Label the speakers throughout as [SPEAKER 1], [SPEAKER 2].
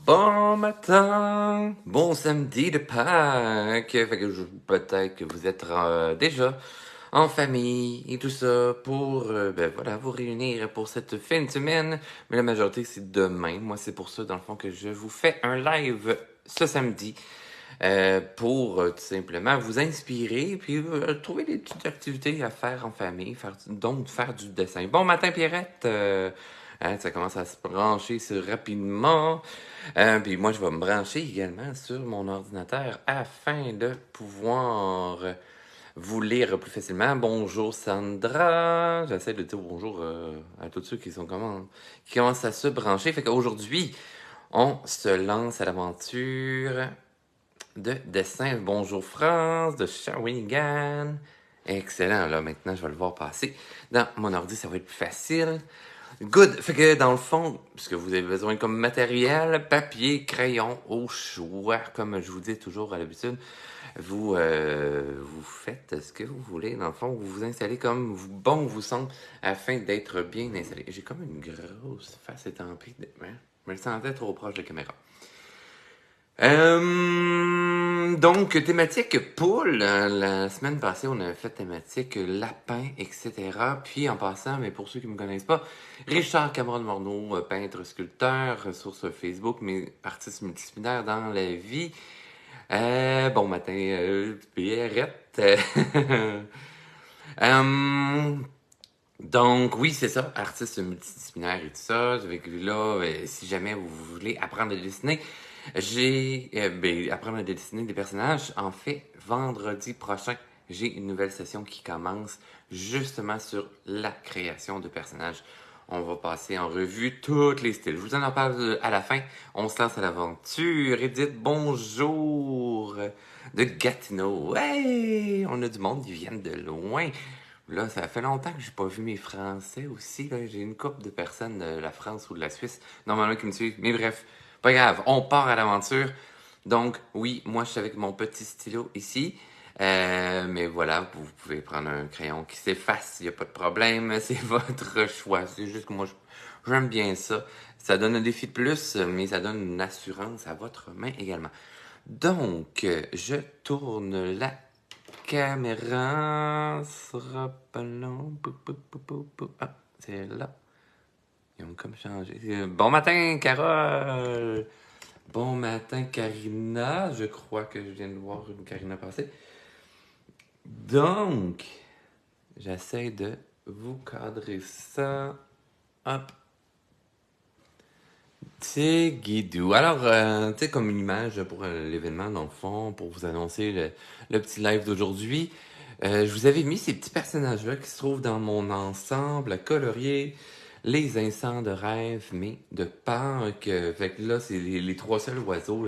[SPEAKER 1] Bon matin, bon samedi de Pâques. Fait que peut-être que vous êtes déjà en famille et tout ça pour ben voilà vous réunir pour cette fin de semaine. Mais la majorité c'est demain. Moi c'est pour ça dans le fond que je vous fais un live ce samedi pour tout simplement vous inspirer puis trouver des petites activités à faire en famille, donc faire du dessin. Bon matin Pierrette. Hein, ça commence à se brancher rapidement. Puis moi, je vais me brancher également sur mon ordinateur afin de pouvoir vous lire plus facilement. Bonjour Sandra. J'essaie de dire bonjour à tous ceux qui commencent à se brancher. Fait qu'aujourd'hui, on se lance à l'aventure de dessin. Bonjour France, de Shawinigan. Excellent. Là, maintenant, je vais le voir passer. Dans mon ordi, ça va être plus facile. Good. Fait que dans le fond, ce que vous avez besoin comme matériel, papier, crayon, au choix, comme je vous dis toujours à l'habitude, vous faites ce que vous voulez. Dans le fond, vous vous installez comme bon vous semble afin d'être bien installé. J'ai comme une grosse face étampée. Je me sentais trop proche de la caméra. Donc, thématique poule. La semaine passée, on avait fait thématique lapin, etc. Puis, en passant, mais pour ceux qui ne me connaissent pas, Richard Cameron-Morneau, peintre, sculpteur, sur Facebook, mais artiste multidisciplinaire dans la vie. Bon matin, Pierrette. Euh, donc, oui, c'est ça, artiste multidisciplinaire et tout ça. Avec là, si jamais vous voulez apprendre à dessiner, apprendre à dessiner des personnages. En fait, vendredi prochain, j'ai une nouvelle session qui commence justement sur la création de personnages. On va passer en revue tous les styles. Je vous en parle à la fin. On se lance à l'aventure. Edith, bonjour! De Gatineau. Hey! On a du monde qui viennent de loin. Là, ça fait longtemps que j'ai pas vu mes Français aussi. Là. J'ai une couple de personnes de la France ou de la Suisse, normalement, qui me suivent. Mais bref, pas grave, on part à l'aventure. Donc, oui, moi, je suis avec mon petit stylo ici. Mais voilà, vous pouvez prendre un crayon qui s'efface, il n'y a pas de problème. C'est votre choix. C'est juste que moi, j'aime bien ça. Ça donne un défi de plus, mais ça donne une assurance à votre main également. Donc, je tourne la caméra sera pas long. Ah, c'est là. Ils ont comme changé. Bon matin, Carole! Bon matin, Karina. Je crois que je viens de voir une Karina passer. Donc, j'essaie de vous cadrer ça. Hop. C'est Guidou. Alors, tu sais, comme une image pour l'événement, dans le fond, pour vous annoncer le petit live d'aujourd'hui, je vous avais mis ces petits personnages-là qui se trouvent dans mon ensemble à colorier les instants de rêve, mais de Pâques. Fait que là, c'est les trois seuls oiseaux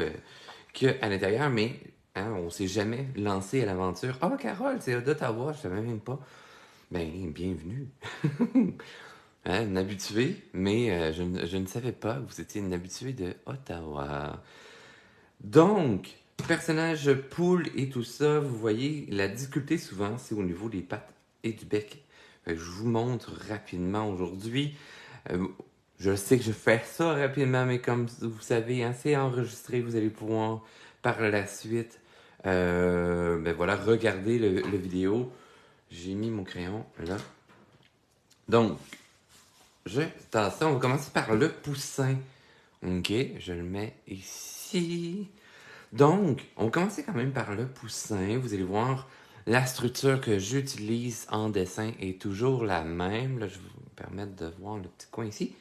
[SPEAKER 1] qu'il y a à l'intérieur, mais hein, on s'est jamais lancé à l'aventure. Ah, Carole, c'est d'Ottawa, je savais même pas. Ben, bienvenue. Hein, une habituée, mais je ne savais pas que vous étiez une habituée de Ottawa. Donc, personnage poule et tout ça, vous voyez, la difficulté souvent, c'est au niveau des pattes et du bec. Fait que je vous montre rapidement aujourd'hui. Je sais que je fais ça rapidement, mais comme vous savez, hein, c'est enregistré, vous allez pouvoir par la suite, ben voilà, regarder le vidéo. J'ai mis mon crayon là. Donc, attention, on va commencer par le poussin. Ok, je le mets ici. Donc, on va commencer quand même par le poussin. Vous allez voir, la structure que j'utilise en dessin est toujours la même. Là, je vais vous permettre de voir le petit coin ici.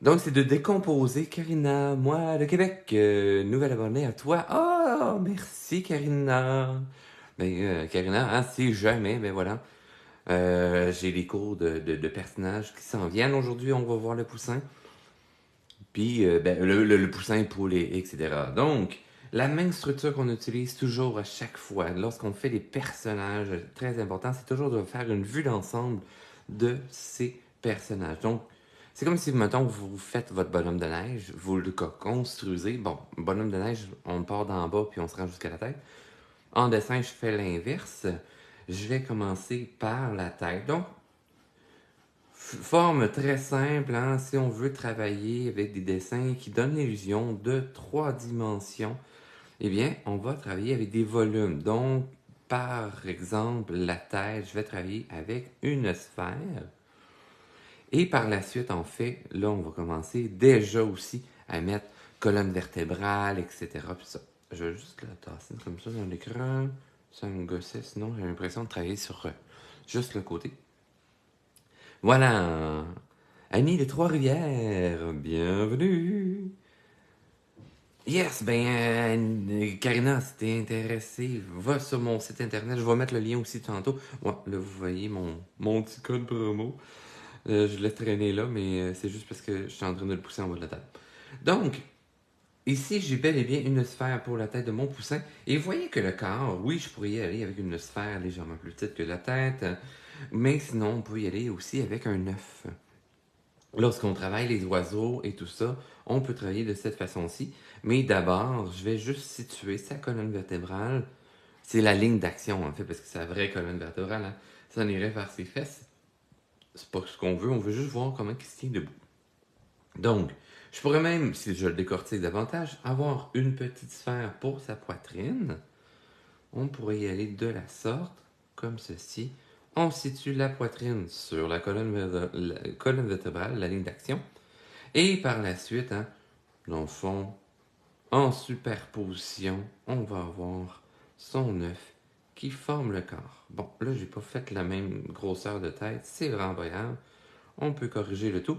[SPEAKER 1] Donc, c'est de décomposer. Karina, moi, de Québec, nouvelle abonnée à toi. Oh, merci, Karina. Ben, Karina, hein, si jamais, ben voilà. J'ai des cours de personnages qui s'en viennent. Aujourd'hui, on va voir le poussin. Puis ben, le poussin poulet, etc. Donc, la même structure qu'on utilise toujours à chaque fois lorsqu'on fait des personnages très importants, c'est toujours de faire une vue d'ensemble de ces personnages. Donc, c'est comme si, mettons, vous faites votre bonhomme de neige, vous le construisez. Bon, bonhomme de neige, on part d'en bas puis on se rend jusqu'à la tête. En dessin, je fais l'inverse. Je vais commencer par la tête. Donc, Forme très simple, hein, si on veut travailler avec des dessins qui donnent l'illusion de 3 dimensions, eh bien, on va travailler avec des volumes. Donc, par exemple, la tête, je vais travailler avec une sphère. Et par la suite, en fait, là, on va commencer déjà aussi à mettre colonne vertébrale, etc. Puis ça, je vais juste la tasser comme ça dans l'écran. Ça me gossait, sinon j'ai l'impression de travailler sur juste le côté. Voilà! Annie de Trois-Rivières, bienvenue! Yes, ben, Karina, si t'es intéressée, va sur mon site internet. Je vais mettre le lien aussi tantôt. Ouais, là, vous voyez mon petit code promo. Je l'ai traîné là, mais c'est juste parce que je suis en train de le pousser en bas de la table. Donc, ici, j'ai bel et bien une sphère pour la tête de mon poussin. Et vous voyez que le corps, oui, je pourrais y aller avec une sphère légèrement plus petite que la tête, mais sinon, on peut y aller aussi avec un œuf. Lorsqu'on travaille les oiseaux et tout ça, on peut travailler de cette façon-ci. Mais d'abord, je vais juste situer sa colonne vertébrale. C'est la ligne d'action, en fait, parce que c'est la vraie colonne vertébrale. Hein. Ça en irait vers ses fesses. C'est pas ce qu'on veut, on veut juste voir comment il se tient debout. Donc, je pourrais même, si je le décortique davantage, avoir une petite sphère pour sa poitrine. On pourrait y aller de la sorte, comme ceci. On situe la poitrine sur la colonne vertébrale, la ligne d'action. Et par la suite, hein, dans le fond, en superposition, on va avoir son œuf qui forme le corps. Bon, là, j'ai pas fait la même grosseur de tête, c'est vraiment pas grave. On peut corriger le tout.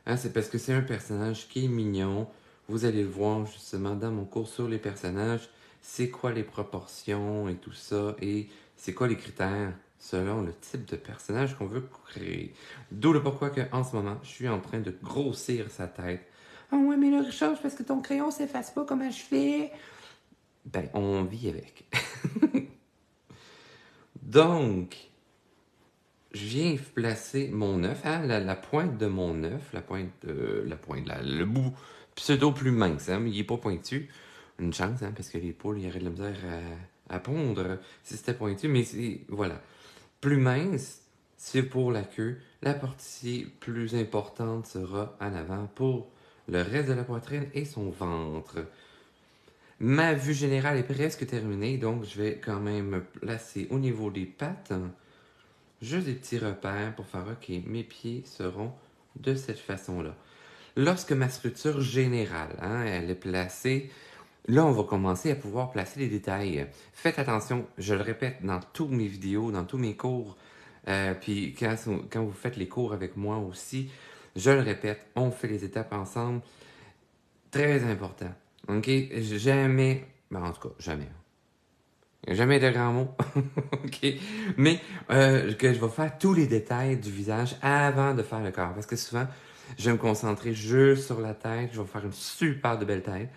[SPEAKER 1] Hein, c'est parce que c'est un personnage qui est mignon. Vous allez le voir justement dans mon cours sur les personnages. C'est quoi les proportions et tout ça. Et c'est quoi les critères selon le type de personnage qu'on veut créer. D'où le pourquoi que en ce moment, je suis en train de grossir sa tête. Ah ouais, mais là, Richard, c'est parce que ton crayon s'efface pas, comment je fais? Ben, on vit avec. Donc, je viens placer mon œuf, hein, la pointe de mon œuf, le bout pseudo plus mince, hein, mais il n'est pas pointu. Une chance, hein, parce que les poules, il y aurait de la misère à pondre si c'était pointu, mais voilà. Plus mince, c'est pour la queue. La partie plus importante sera en avant pour le reste de la poitrine et son ventre. Ma vue générale est presque terminée, donc je vais quand même me placer au niveau des pattes. Juste des petits repères pour faire, OK, mes pieds seront de cette façon-là. Lorsque ma structure générale, hein, elle est placée, là, on va commencer à pouvoir placer les détails. Faites attention, je le répète dans toutes mes vidéos, dans tous mes cours, puis quand vous faites les cours avec moi aussi, je le répète, on fait les étapes ensemble. Très important. OK? Jamais, ben en tout cas, jamais. Jamais de grands mots. OK? Mais que je vais faire tous les détails du visage avant de faire le corps. Parce que souvent, je vais me concentrer juste sur la tête. Je vais faire une super de belle tête.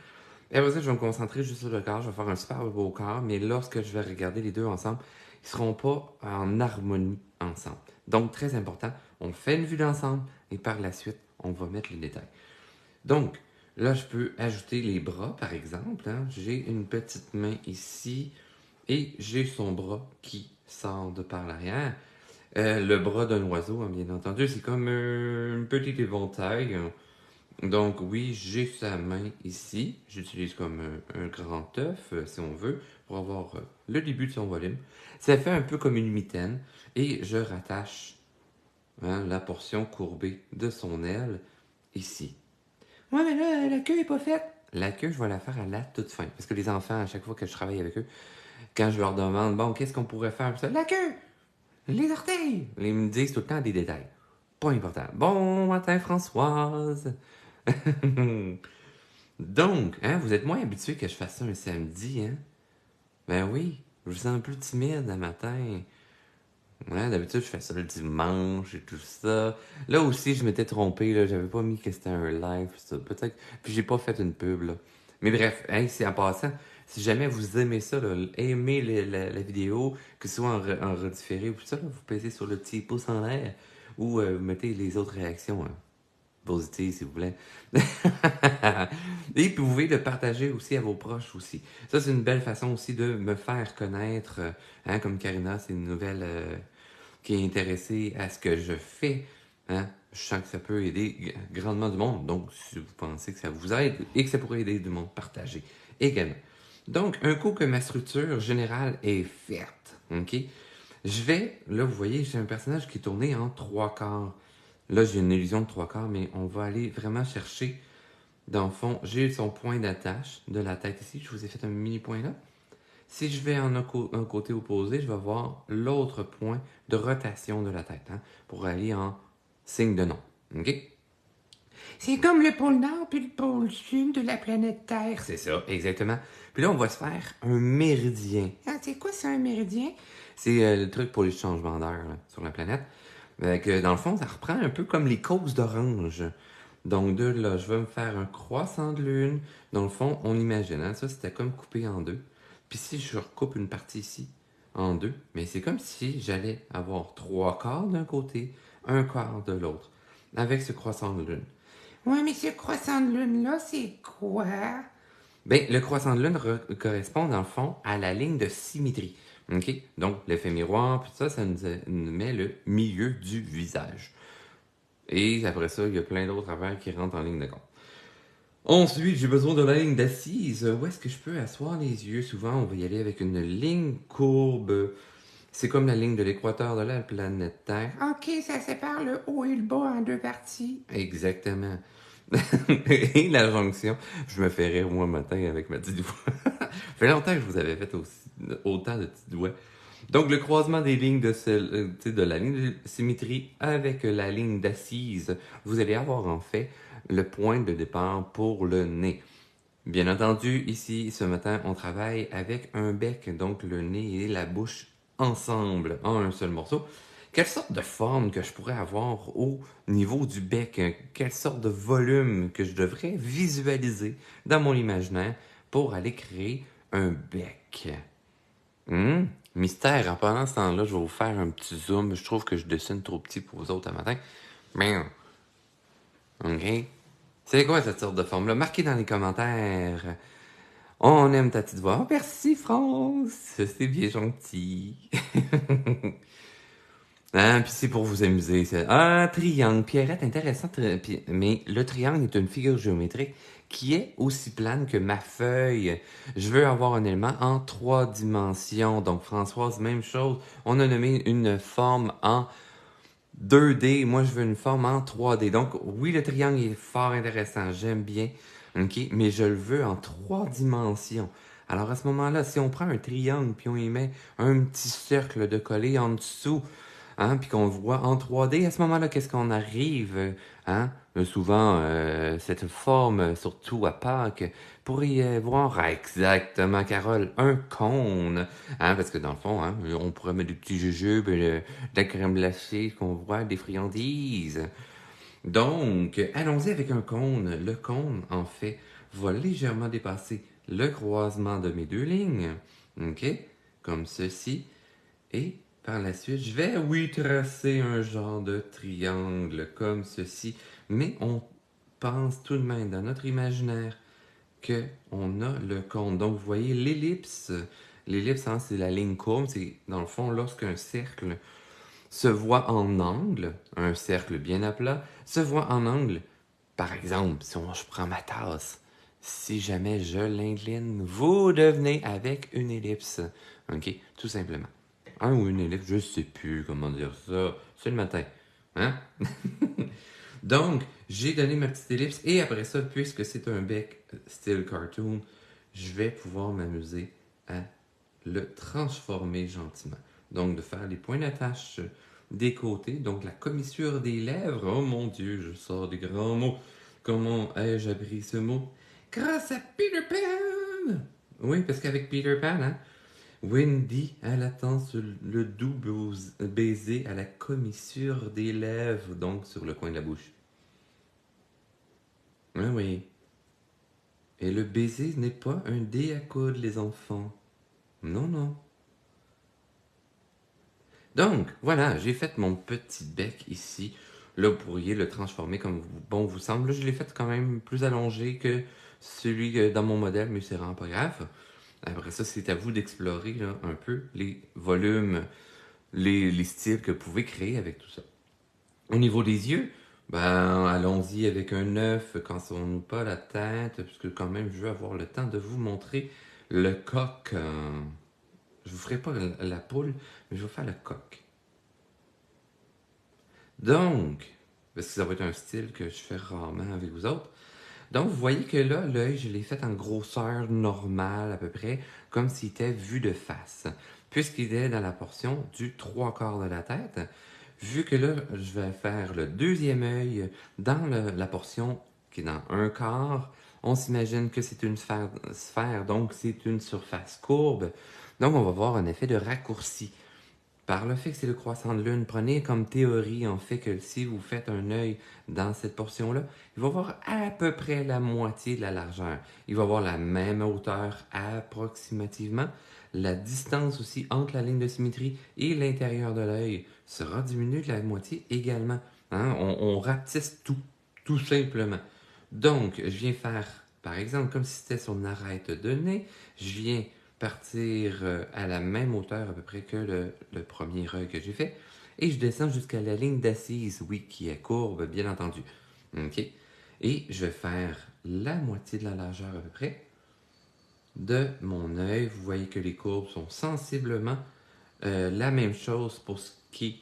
[SPEAKER 1] Et après ça, je vais me concentrer juste sur le corps. Je vais faire un super beau corps. Mais lorsque je vais regarder les deux ensemble, ils ne seront pas en harmonie ensemble. Donc, très important, on fait une vue d'ensemble et par la suite, on va mettre les détails. Donc, là, je peux ajouter les bras, par exemple. Hein. J'ai une petite main ici. Et j'ai son bras qui sort de par l'arrière. Le bras d'un oiseau, hein, bien entendu, c'est comme une petite éventail. Donc oui, j'ai sa main ici. J'utilise comme un grand œuf, si on veut, pour avoir le début de son volume. Ça fait un peu comme une mitaine. Et je rattache hein, la portion courbée de son aile ici. Ouais, mais là, la queue est pas faite. La queue, je vais la faire à la toute fin. Parce que les enfants, à chaque fois que je travaille avec eux, quand je leur demande, bon, qu'est-ce qu'on pourrait faire? Ça, la queue, les orteils. Ils me disent tout le temps des détails. Pas important. Bon matin, Françoise. Donc, hein, vous êtes moins habitué que je fasse ça un samedi, hein? Ben oui, je vous sens plus timide le matin. Ouais, d'habitude, je fais ça le dimanche et tout ça. Là aussi, je m'étais trompé, là. J'avais pas mis que c'était un live, ça. Peut-être. Puis j'ai pas fait une pub, là. Mais bref, hein, c'est en passant. Si jamais vous aimez ça, là, aimez la vidéo, que ce soit en redifféré ou tout ça, là, vous pesez sur le petit pouce en l'air ou vous mettez les autres réactions hein, positives, s'il vous plaît. Et puis vous pouvez le partager aussi à vos proches aussi. Ça, c'est une belle façon aussi de me faire connaître. Hein, comme Karina, c'est une nouvelle qui est intéressée à ce que je fais. Hein? Je sens que ça peut aider grandement du monde. Donc, si vous pensez que ça vous aide et que ça pourrait aider du monde, partagez également. Donc, un coup que ma structure générale est faite, OK? Je vais, là, vous voyez, j'ai un personnage qui est tourné en trois quarts. Là, j'ai une illusion de trois quarts, mais on va aller vraiment chercher, dans le fond, j'ai son point d'attache de la tête ici. Je vous ai fait un mini point là. Si je vais en un côté opposé, je vais voir l'autre point de rotation de la tête, hein, pour aller en signe de non. OK? C'est comme le pôle nord puis le pôle sud de la planète Terre. C'est ça, exactement. Puis là, on va se faire un méridien. Ah, c'est quoi ça, un méridien? C'est le truc pour les changements d'heure là, sur la planète. Que, dans le fond, ça reprend un peu comme les causes d'orange. Donc, de là, je vais me faire un croissant de lune. Dans le fond, on imagine, hein, ça, c'était comme coupé en deux. Puis si je recoupe une partie ici en deux, mais c'est comme si j'allais avoir trois quarts d'un côté, un quart de l'autre, avec ce croissant de lune. Ouais, mais ce croissant de lune-là, c'est quoi? Ben, le croissant de lune correspond, dans le fond, à la ligne de symétrie. OK? Donc, l'effet miroir, puis ça, nous met le milieu du visage. Et après ça, il y a plein d'autres affaires qui rentrent en ligne de compte. Ensuite, j'ai besoin de la ligne d'assise. Où est-ce que je peux asseoir les yeux? Souvent, on va y aller avec une ligne courbe. C'est comme la ligne de l'équateur de la planète Terre. OK, ça sépare le haut et le bas en deux parties. Exactement. Et la jonction, je me fais rire moi matin avec ma petite voix. Ça fait longtemps que je vous avais fait autant de petites doigts. Donc, le croisement des lignes de la ligne de symétrie avec la ligne d'assise, vous allez avoir en fait le point de départ pour le nez. Bien entendu, ici, ce matin, on travaille avec un bec, donc le nez et la bouche ensemble, en un seul morceau. Quelle sorte de forme que je pourrais avoir au niveau du bec? Quelle sorte de volume que je devrais visualiser dans mon imaginaire pour aller créer un bec? Mystère, en pendant ce temps-là, je vais vous faire un petit zoom. Je trouve que je dessine trop petit pour vous autres à matin. Mais, OK? C'est quoi cette sorte de forme-là? Marquez dans les commentaires. On aime ta petite voix. Oh, merci, France. C'est bien gentil. Hein, puis c'est pour vous amuser. Un triangle. Pierrette, intéressant. Mais le triangle est une figure géométrique qui est aussi plane que ma feuille. Je veux avoir un élément en trois dimensions. Donc, Françoise, même chose. On a nommé une forme en 2D. Moi, je veux une forme en 3D. Donc, oui, le triangle est fort intéressant. J'aime bien. OK? Mais je le veux en trois dimensions. Alors, à ce moment-là, si on prend un triangle puis on y met un petit cercle de collé en dessous, hein, puis qu'on le voit en 3D, à ce moment-là, qu'est-ce qu'on arrive? Hein? Souvent, cette forme, surtout à Pâques, pour y voir exactement, Carole, un cône. Hein, parce que dans le fond, hein, on pourrait mettre des petits jujubes, de la crème glacée qu'on voit, des friandises. Donc, allons-y avec un cône. Le cône, en fait, va légèrement dépasser le croisement de mes deux lignes. OK? Comme ceci. Et par la suite, je vais, oui, tracer un genre de triangle comme ceci. Mais on pense tout de même dans notre imaginaire qu'on a le cône. Donc, vous voyez l'ellipse. L'ellipse, hein, c'est la ligne courbe. C'est, dans le fond, lorsqu'un cercle se voit en angle, un cercle bien à plat, se voit en angle. Par exemple, si je prends ma tasse, si jamais je l'incline, vous devenez avec une ellipse. OK? Tout simplement. Un ou une ellipse, je sais plus comment dire ça. C'est le matin. Hein? Donc, j'ai donné ma petite ellipse et après ça, puisque c'est un bec style cartoon, je vais pouvoir m'amuser à le transformer gentiment. Donc, de faire les points d'attache des côtés. Donc, la commissure des lèvres. Oh mon Dieu, je sors des grands mots. Comment ai-je appris ce mot? Grâce à Peter Pan! Oui, parce qu'avec Peter Pan, hein, Wendy, elle attend le doux baiser à la commissure des lèvres, donc sur le coin de la bouche. Ah oui. Et le baiser n'est pas un dé à coudre, les enfants. Non, non. Donc, voilà, j'ai fait mon petit bec ici. Là, vous pourriez le transformer comme bon vous semble. Là, je l'ai fait quand même plus allongé que celui dans mon modèle, mais c'est vraiment pas grave. Après ça, c'est à vous d'explorer un peu les volumes, les styles que vous pouvez créer avec tout ça. Au niveau des yeux, ben, allons-y avec un œuf, cassons-nous pas la tête, puisque quand même, je veux avoir le temps de vous montrer le coq. Je vous ferai pas la poule, mais je vais faire le coq. Donc, parce que ça va être un style que je fais rarement avec vous autres. Donc, vous voyez que là, l'œil, je l'ai fait en grosseur normale à peu près, comme s'il était vu de face. Puisqu'il est dans la portion du trois quarts de la tête, vu que là, je vais faire le deuxième œil dans la portion qui est dans un quart, on s'imagine que c'est une sphère, donc c'est une surface courbe. Donc, on va voir un effet de raccourci. Par le fait que c'est le croissant de lune, prenez comme théorie en fait que si vous faites un œil dans cette portion-là, il va avoir à peu près la moitié de la largeur. Il va avoir la même hauteur approximativement. La distance aussi entre la ligne de symétrie et l'intérieur de l'œil sera diminuée de la moitié également. Hein? On rapetisse tout simplement. Donc, je viens faire, par exemple, comme si c'était son arête de nez, je viens partir à la même hauteur à peu près que le premier œil que j'ai fait. Et je descends jusqu'à la ligne d'assise, oui, qui est courbe, bien entendu. OK? Et je vais faire la moitié de la largeur à peu près de mon œil. Vous voyez que les courbes sont sensiblement la même chose pour ce qui est,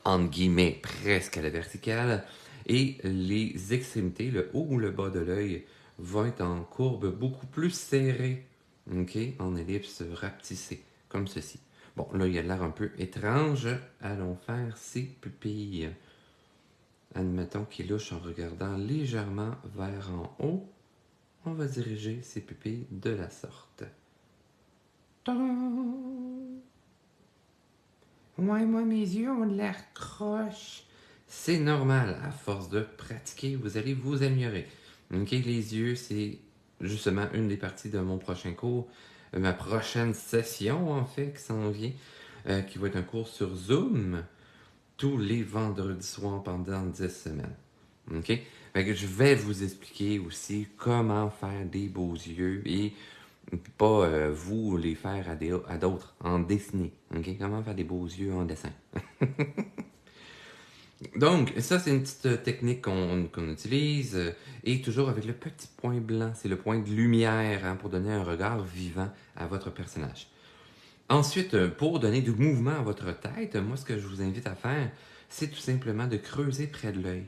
[SPEAKER 1] entre guillemets, presque à la verticale. Et les extrémités, le haut ou le bas de l'œil, vont être en courbe beaucoup plus serrée. OK? En ellipse rapetissée, comme ceci. Bon, là, il a l'air un peu étrange. Allons faire ses pupilles. Admettons qu'il louche en regardant légèrement vers en haut. On va diriger ses pupilles de la sorte. Tadam! Ouais, moi, mes yeux ont de l'air croche. C'est normal. À force de pratiquer, vous allez vous améliorer. OK, les yeux, c'est justement une des parties de mon prochain cours. Ma prochaine session, en fait, qui s'en vient, qui va être un cours sur Zoom tous les vendredis soirs pendant 10 semaines. OK? Fait que je vais vous expliquer aussi comment faire des beaux yeux et pas vous les faire à d'autres, en dessiné. OK? Comment faire des beaux yeux en dessin. Donc, ça, c'est une petite technique qu'on utilise et toujours avec le petit point blanc. C'est le point de lumière hein, pour donner un regard vivant à votre personnage. Ensuite, pour donner du mouvement à votre tête, moi, ce que je vous invite à faire, c'est tout simplement de creuser près de l'œil.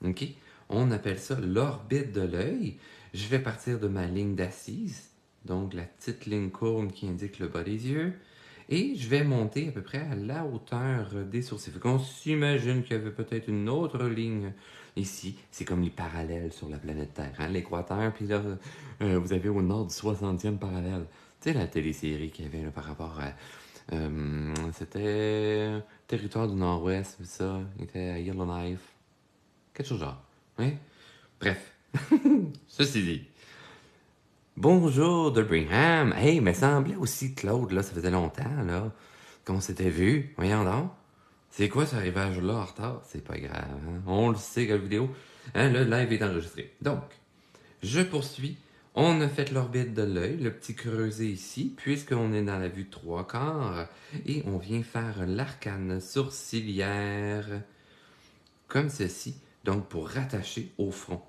[SPEAKER 1] OK? On appelle ça l'orbite de l'œil. Je vais partir de ma ligne d'assise, donc la petite ligne courbe qui indique le bas des yeux, et je vais monter à peu près à la hauteur des sourcils. On s'imagine qu'il y avait peut-être une autre ligne ici. C'est comme les parallèles sur la planète Terre. Hein? L'équateur, puis là, vous avez au nord du 60e parallèle. Tu sais, la télésérie qu'il y avait là, par rapport à. C'était. Territoire du Nord-Ouest, ça. Il était à Yellowknife. Quelque chose genre. Oui? Bref. Ceci dit. Bonjour de Brigham. Hey, me semblait aussi Claude, là, ça faisait longtemps, là, qu'on s'était vu. Voyons donc. C'est quoi ce arrivage-là en retard? C'est pas grave, hein? On le sait que la vidéo, hein, le live est enregistré. Donc, je poursuis. On a fait l'orbite de l'œil, le petit creuset ici, puisqu'on est dans la vue trois quarts, et on vient faire l'arcane sourcilière, comme ceci, donc pour rattacher au front.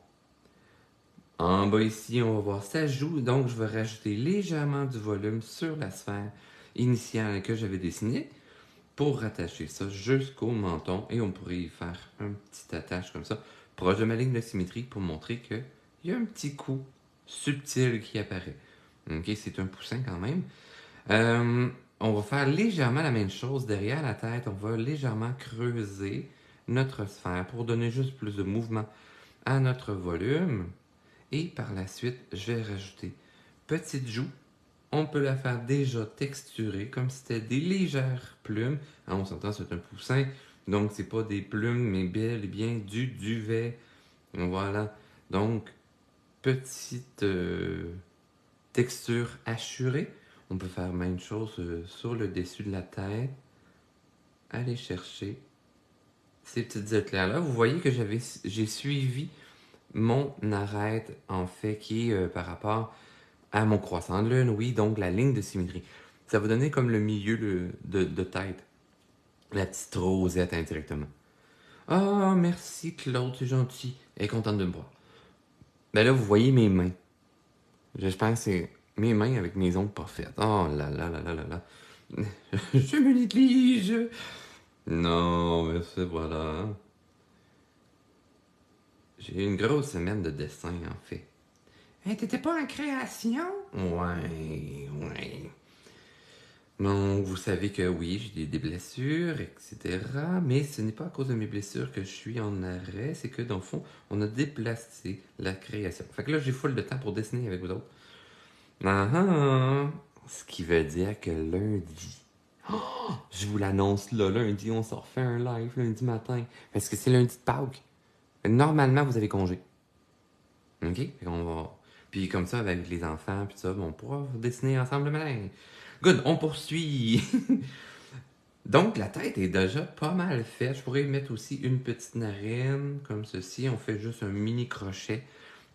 [SPEAKER 1] En bas ici, on va voir ça joue, donc je vais rajouter légèrement du volume sur la sphère initiale que j'avais dessinée pour rattacher ça jusqu'au menton, et on pourrait y faire un petit attache comme ça, proche de ma ligne de symétrie pour montrer qu'il y a un petit coup subtil qui apparaît. Ok, c'est un poussin quand même. On va faire légèrement la même chose derrière la tête. On va légèrement creuser notre sphère pour donner juste plus de mouvement à notre volume. Et par la suite, je vais rajouter petite joue. On peut la faire déjà texturée, comme si c'était des légères plumes. Ah, on s'entend, c'est un poussin, donc c'est pas des plumes, mais bel et bien du duvet. Voilà. Donc, petite texture hachurée. On peut faire même chose sur le dessus de la tête. Aller chercher ces petites éclairs-là. Vous voyez que j'ai suivi mon arête, en fait, qui est par rapport à mon croissant de lune, oui, donc la ligne de symétrie. Ça va donner comme le milieu de tête, la petite rosette indirectement. Ah, merci Claude, c'est gentil. Elle est contente de me voir. Ben là, vous voyez mes mains. J'espère que c'est mes mains avec mes ongles pas faites. Oh là là là là là là. Je me néglige. Non, mais c'est voilà. J'ai une grosse semaine de dessin, en fait. Hey, t'étais pas en création? Ouais, ouais. Bon, vous savez que oui, j'ai des blessures, etc. Mais ce n'est pas à cause de mes blessures que je suis en arrêt, c'est que dans le fond, on a déplacé la création. Fait que là, j'ai full de temps pour dessiner avec vous autres. Ah ah! Ce qui veut dire que lundi, je vous l'annonce là, lundi, on s'en refait un live lundi matin. Parce que c'est lundi de Pâques. Normalement, vous avez congé. OK? Fait qu'on va... Puis comme ça, avec les enfants, puis ça, on pourra dessiner ensemble le matin. Good, on poursuit! Donc, la tête est déjà pas mal faite. Je pourrais y mettre aussi une petite narine, comme ceci. On fait juste un mini crochet.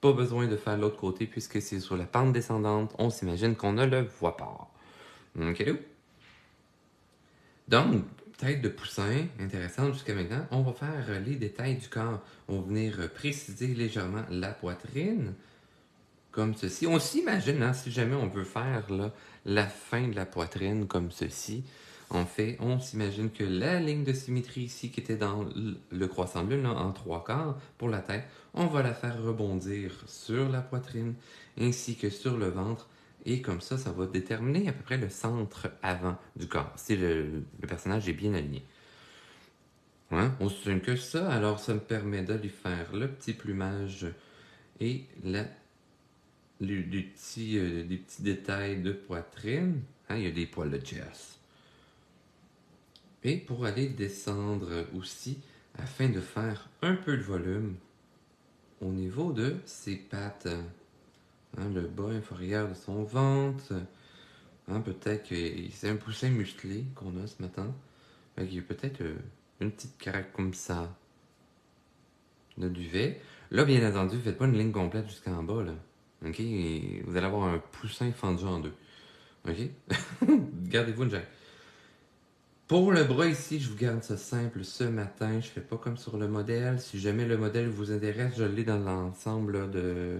[SPEAKER 1] Pas besoin de faire l'autre côté, puisque c'est sur la pente descendante. On s'imagine qu'on ne le voit pas. OK? Donc, tête de poussin, intéressante jusqu'à maintenant. On va faire les détails du corps. On va venir préciser légèrement la poitrine, comme ceci. On s'imagine, hein, si jamais on veut faire là, la fin de la poitrine comme ceci, en fait, on s'imagine que la ligne de symétrie ici, qui était dans le croissant de lune, là, en 3/4 pour la tête, on va la faire rebondir sur la poitrine, ainsi que sur le ventre, et comme ça va déterminer à peu près le centre avant du corps, si le personnage est bien aligné. Hein? On se souvient que ça, alors ça me permet de lui faire le petit plumage et des petits détails de poitrine. Hein, il y a des poils de chest. Et pour aller descendre aussi, afin de faire un peu de volume au niveau de ses pattes. Hein, le bas inférieur de son ventre. Hein, peut-être que c'est un poussin musclé qu'on a ce matin. Il y a peut-être une petite craque comme ça de duvet. Là, bien entendu, faites pas une ligne complète jusqu'en bas. Là. OK? Et vous allez avoir un poussin fendu en deux. OK? Gardez-vous une jaque. Pour le bras ici, je vous garde ça simple ce matin. Je fais pas comme sur le modèle. Si jamais le modèle vous intéresse, je l'ai dans l'ensemble de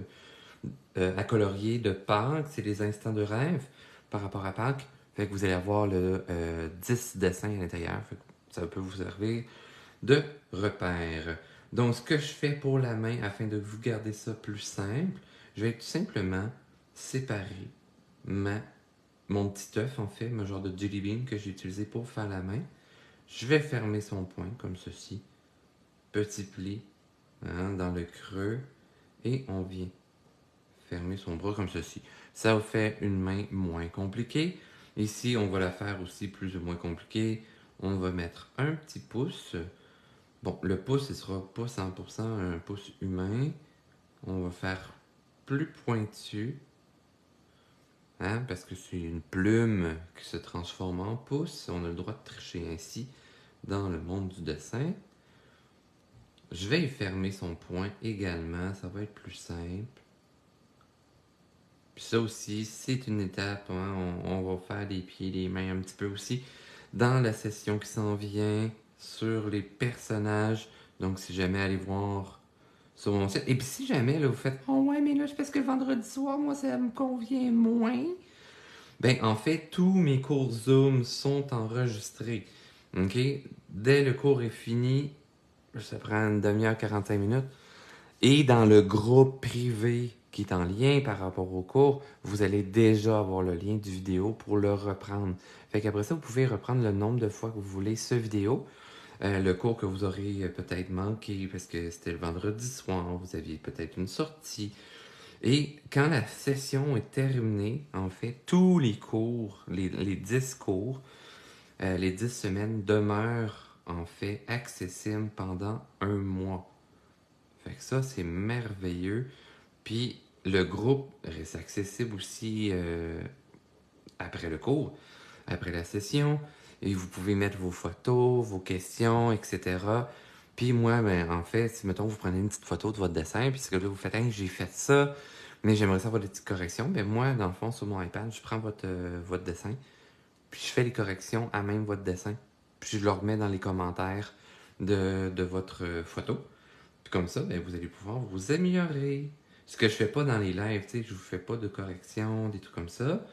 [SPEAKER 1] à colorier de Pâques. C'est les instants de rêve par rapport à Pâques. Fait que vous allez avoir le 10 dessins à l'intérieur. Fait que ça peut vous servir de repère. Donc, ce que je fais pour la main, afin de vous garder ça plus simple, je vais tout simplement séparer mon petit œuf, en fait, mon genre de jelly bean que j'ai utilisé pour faire la main. Je vais fermer son point, comme ceci. Petit pli hein, dans le creux. Et on vient fermer son bras comme ceci. Ça vous fait une main moins compliquée. Ici, on va la faire aussi plus ou moins compliquée. On va mettre un petit pouce. Bon, le pouce, il sera pas 100% un pouce humain. On va faire plus pointu. Hein, parce que c'est une plume qui se transforme en pouce. On a le droit de tricher ainsi dans le monde du dessin. Je vais y fermer son point également. Ça va être plus simple. Puis ça aussi, c'est une étape. Hein, on va faire les pieds, les mains un petit peu aussi dans la session qui s'en vient sur les personnages. Donc, si jamais allez voir sur mon site. Et puis, si jamais là, vous faites oh ouais, mais là, c'est parce que le vendredi soir, moi, ça me convient moins. Ben, en fait, tous mes cours Zoom sont enregistrés. OK? Dès le cours est fini, ça prend une demi-heure, 45 minutes. Et dans le groupe privé qui est en lien par rapport au cours, vous allez déjà avoir le lien du vidéo pour le reprendre. Fait qu'après ça, vous pouvez reprendre le nombre de fois que vous voulez ce vidéo. Le cours que vous aurez peut-être manqué parce que c'était le vendredi soir, vous aviez peut-être une sortie. Et quand la session est terminée, en fait, tous les cours, les 10 cours, les 10 semaines demeurent en fait accessibles pendant un mois. Fait que ça, c'est merveilleux. Puis le groupe reste accessible aussi après le cours, après la session. Et vous pouvez mettre vos photos, vos questions, etc. Puis moi, ben, en fait, si mettons vous prenez une petite photo de votre dessin, puis ce que là vous faites, hey, j'ai fait ça, mais j'aimerais savoir des petites corrections, ben moi, dans le fond, sur mon iPad, je prends votre dessin, puis je fais les corrections à même votre dessin. Puis je le remets dans les commentaires de votre photo. Puis comme ça, ben, vous allez pouvoir vous améliorer. Ce que je fais pas dans les lives, tu sais, je vous fais pas de correction, des trucs comme ça.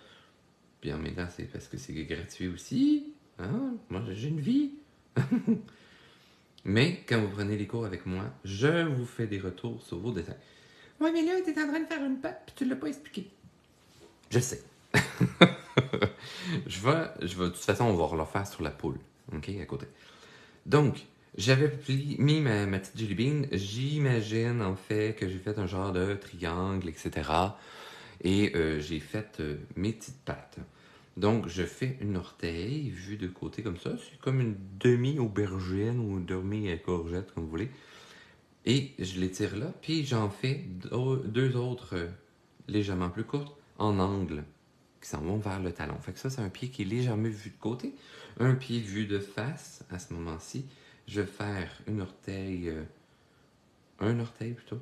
[SPEAKER 1] Puis en même temps, c'est parce que c'est gratuit aussi. Hein? Moi, j'ai une vie. Mais quand vous prenez les cours avec moi, je vous fais des retours sur vos dessins. Ouais, mais là, t'es en train de faire une patte, puis tu l'as pas expliqué. Je sais. De toute façon, on va le faire sur la poule. OK, à côté. Donc, j'avais mis ma petite jelly bean. J'imagine, en fait, que j'ai fait un genre de triangle, etc. Et j'ai fait mes petites pattes. Donc, je fais une orteil vue de côté comme ça. C'est comme une demi-aubergine ou une demi-courgette, comme vous voulez. Et je l'étire là, puis j'en fais deux autres légèrement plus courtes en angle qui s'en vont vers le talon. Fait que ça, c'est un pied qui est légèrement vu de côté. Un pied vu de face, à ce moment-ci. Je vais faire un orteil plutôt,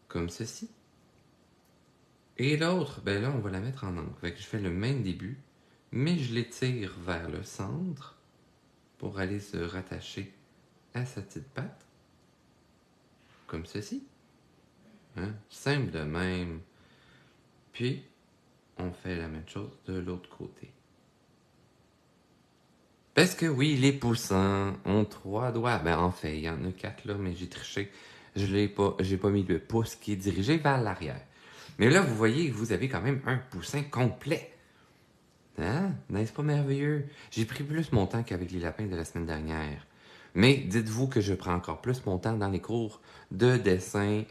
[SPEAKER 1] comme ceci. Et l'autre, ben là, on va la mettre en angle. Fait que je fais le même début, mais je l'étire vers le centre pour aller se rattacher à sa petite patte, comme ceci. Hein? Simple de même. Puis, on fait la même chose de l'autre côté. Parce que oui, les poussins ont 3 doigts. Ben, en fait, il y en a 4 là, mais j'ai triché. J'ai pas mis le pouce qui est dirigé vers l'arrière. Mais là, vous voyez, vous avez quand même un poussin complet. Hein? N'est-ce pas merveilleux? J'ai pris plus mon temps qu'avec les lapins de la semaine dernière. Mais dites-vous que je prends encore plus mon temps dans les cours de dessin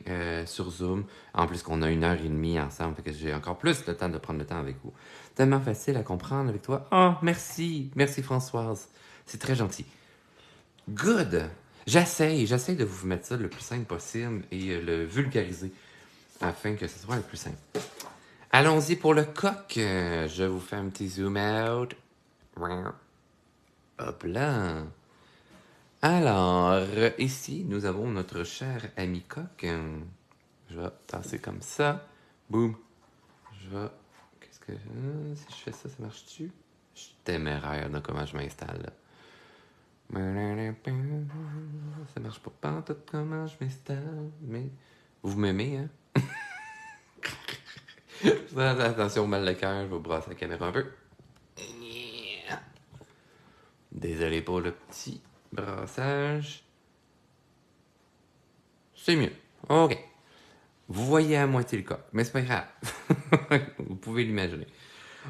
[SPEAKER 1] sur Zoom. En plus qu'on a 1h30 ensemble, fait que j'ai encore plus le temps de prendre le temps avec vous. Tellement facile à comprendre avec toi. Oh, merci. Merci Françoise. C'est très gentil. Good. J'essaye de vous mettre ça le plus simple possible et le vulgariser afin que ce soit le plus simple. Allons-y pour le coq. Je vous fais un petit zoom out. Hop là. Alors, ici, nous avons notre cher ami coq. Je vais tasser comme ça. Boum. Je vais... Qu'est-ce que... si je fais ça, ça marche-tu? Je suis téméraire de comment je m'installe, là. Ça marche pas pantoute comment je m'installe, mais... Vous m'aimez, hein? Attention, mal le cœur, je vais brasser la caméra un peu. Désolé pour le petit brassage. C'est mieux. OK. Vous voyez à moitié le coq, mais c'est pas grave. Vous pouvez l'imaginer.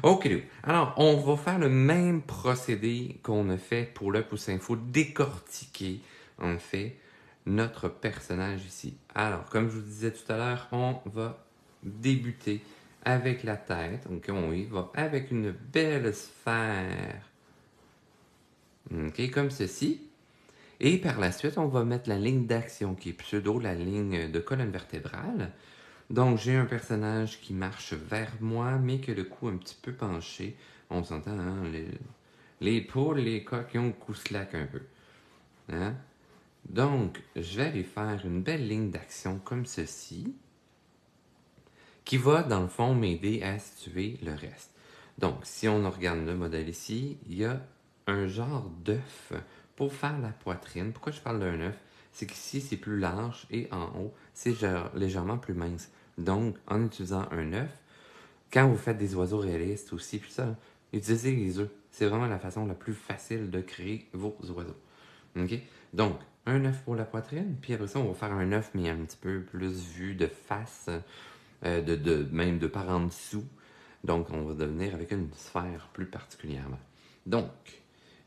[SPEAKER 1] OK. Alors, on va faire le même procédé qu'on a fait pour le poussin. Il faut décortiquer, en fait, notre personnage ici. Alors, comme je vous disais tout à l'heure, on va débuter avec la tête. Donc, on y va avec une belle sphère. OK, comme ceci. Et par la suite, on va mettre la ligne d'action qui est pseudo la ligne de colonne vertébrale. Donc, j'ai un personnage qui marche vers moi, mais qui a le cou un petit peu penché. On s'entend, hein? Les poules, les coqs, ils ont le cou slack un peu. Hein? Donc, je vais aller faire une belle ligne d'action comme ceci, qui va, dans le fond, m'aider à situer le reste. Donc, si on regarde le modèle ici, il y a un genre d'œuf pour faire la poitrine. Pourquoi je parle d'un œuf? C'est qu'ici, c'est plus large et en haut, c'est légèrement plus mince. Donc, en utilisant un œuf, quand vous faites des oiseaux réalistes aussi, puis ça, utilisez les œufs. C'est vraiment la façon la plus facile de créer vos oiseaux. OK? Donc, un œuf pour la poitrine, puis après ça, on va faire un œuf, mais un petit peu plus vu de face, même de par en dessous. Donc, on va devenir avec une sphère plus particulièrement. Donc,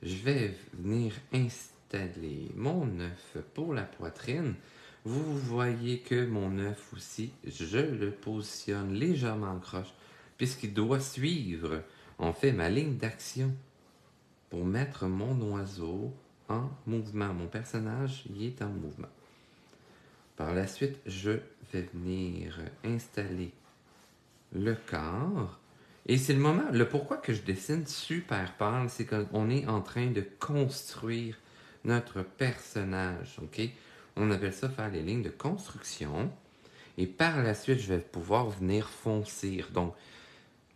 [SPEAKER 1] je vais venir installer mon œuf pour la poitrine. Vous voyez que mon œuf aussi, je le positionne légèrement en croche, puisqu'il doit suivre, en fait, ma ligne d'action pour mettre mon oiseau en mouvement. Mon personnage, il est en mouvement. Par la suite, je vais venir installer le corps. Et c'est le moment, le pourquoi que je dessine super pâle, c'est qu'on est en train de construire notre personnage, OK? On appelle ça faire les lignes de construction. Et par la suite, je vais pouvoir venir foncer. Donc,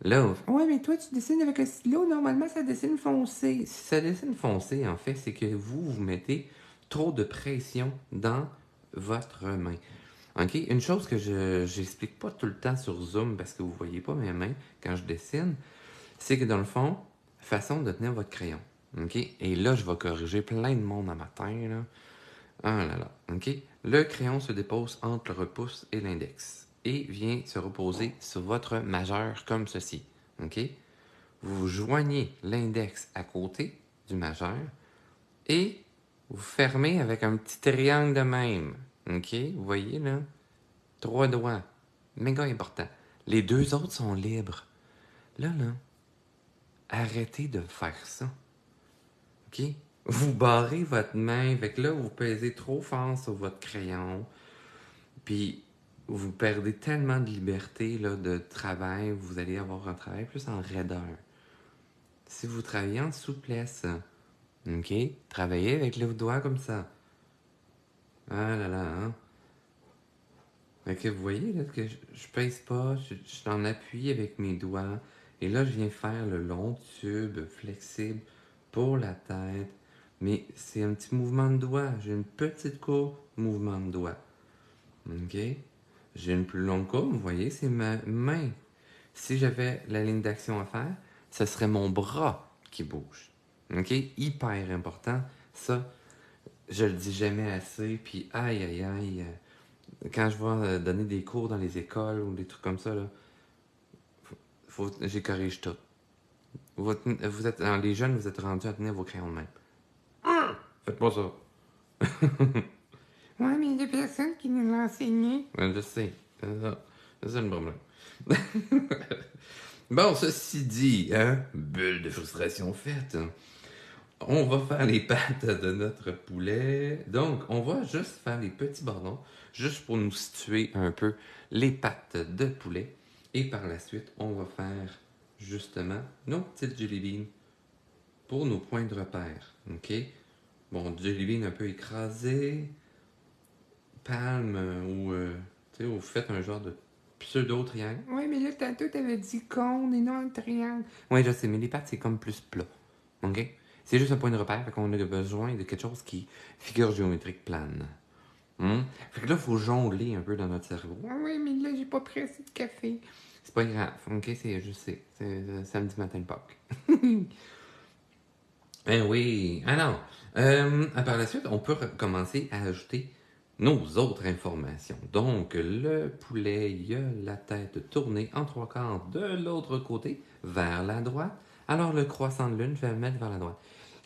[SPEAKER 1] là, ouais, mais toi, tu dessines avec un stylo, normalement, ça dessine foncé. Si ça dessine foncé, en fait, c'est que vous mettez trop de pression dans votre main. OK? Une chose que je n'explique pas tout le temps sur Zoom parce que vous ne voyez pas mes mains quand je dessine, c'est que dans le fond, façon de tenir votre crayon. OK? Et là, je vais corriger plein de monde à matin, là. Ah là là. OK? Le crayon se dépose entre le repousse et l'index et vient se reposer sur votre majeur comme ceci. OK? Vous joignez l'index à côté du majeur et vous fermez avec un petit triangle de même. OK? Vous voyez là? 3 doigts. Méga important. Les 2 autres sont libres. Là, arrêtez de faire ça. OK? Vous barrez votre main, fait que là, vous pesez trop fort sur votre crayon, puis vous perdez tellement de liberté là, de travail, vous allez avoir un travail plus en raideur. Si vous travaillez en souplesse, OK? Travaillez avec les doigts comme ça. Ah là là, hein? Fait que vous voyez là, que je pèse pas, je suis en appui avec mes doigts. Et là, je viens faire le long tube flexible pour la tête. Mais c'est un petit mouvement de doigt. J'ai une petite courbe, mouvement de doigt. OK? J'ai une plus longue courbe, vous voyez, c'est ma main. Si j'avais la ligne d'action à faire, ce serait mon bras qui bouge. OK? Hyper important. Ça, je le dis jamais assez. Puis aïe, aïe, aïe. Quand je vais donner des cours dans les écoles ou des trucs comme ça, là, j'y corrige tout. Vous êtes, les jeunes, vous êtes rendus à tenir vos crayons de même. Faites pas ça. Ouais, mais il y a personne qui nous l'a enseigné. Ouais, je sais. C'est ça. C'est ça le problème. Bon, ceci dit, hein, bulle de frustration faite. On va faire les pattes de notre poulet. Donc, on va juste faire les petits bordons, juste pour nous situer un peu les pattes de poulet. Et par la suite, on va faire justement nos petites jelly beans pour nos points de repère. OK? Bon, jelly bean un peu écrasé, palme ou, tu sais, vous faites un genre de pseudo-triangle. Oui, mais là, tantôt, t'avais dit cône et non un triangle. Oui, je sais, mais les pattes, c'est comme plus plat. OK? C'est juste un point de repère, fait qu'on a besoin de quelque chose qui figure géométrique plane. Fait que là, il faut jongler un peu dans notre cerveau. Ah oui, mais là, j'ai pas pris assez de café. C'est pas grave, OK? Je sais. C'est samedi matin de Pâques. Eh oui. Alors, par la suite, on peut commencer à ajouter nos autres informations. Donc, le poulet, il a la tête tournée en 3/4 de l'autre côté, vers la droite. Alors, le croissant de lune, je vais le mettre vers la droite.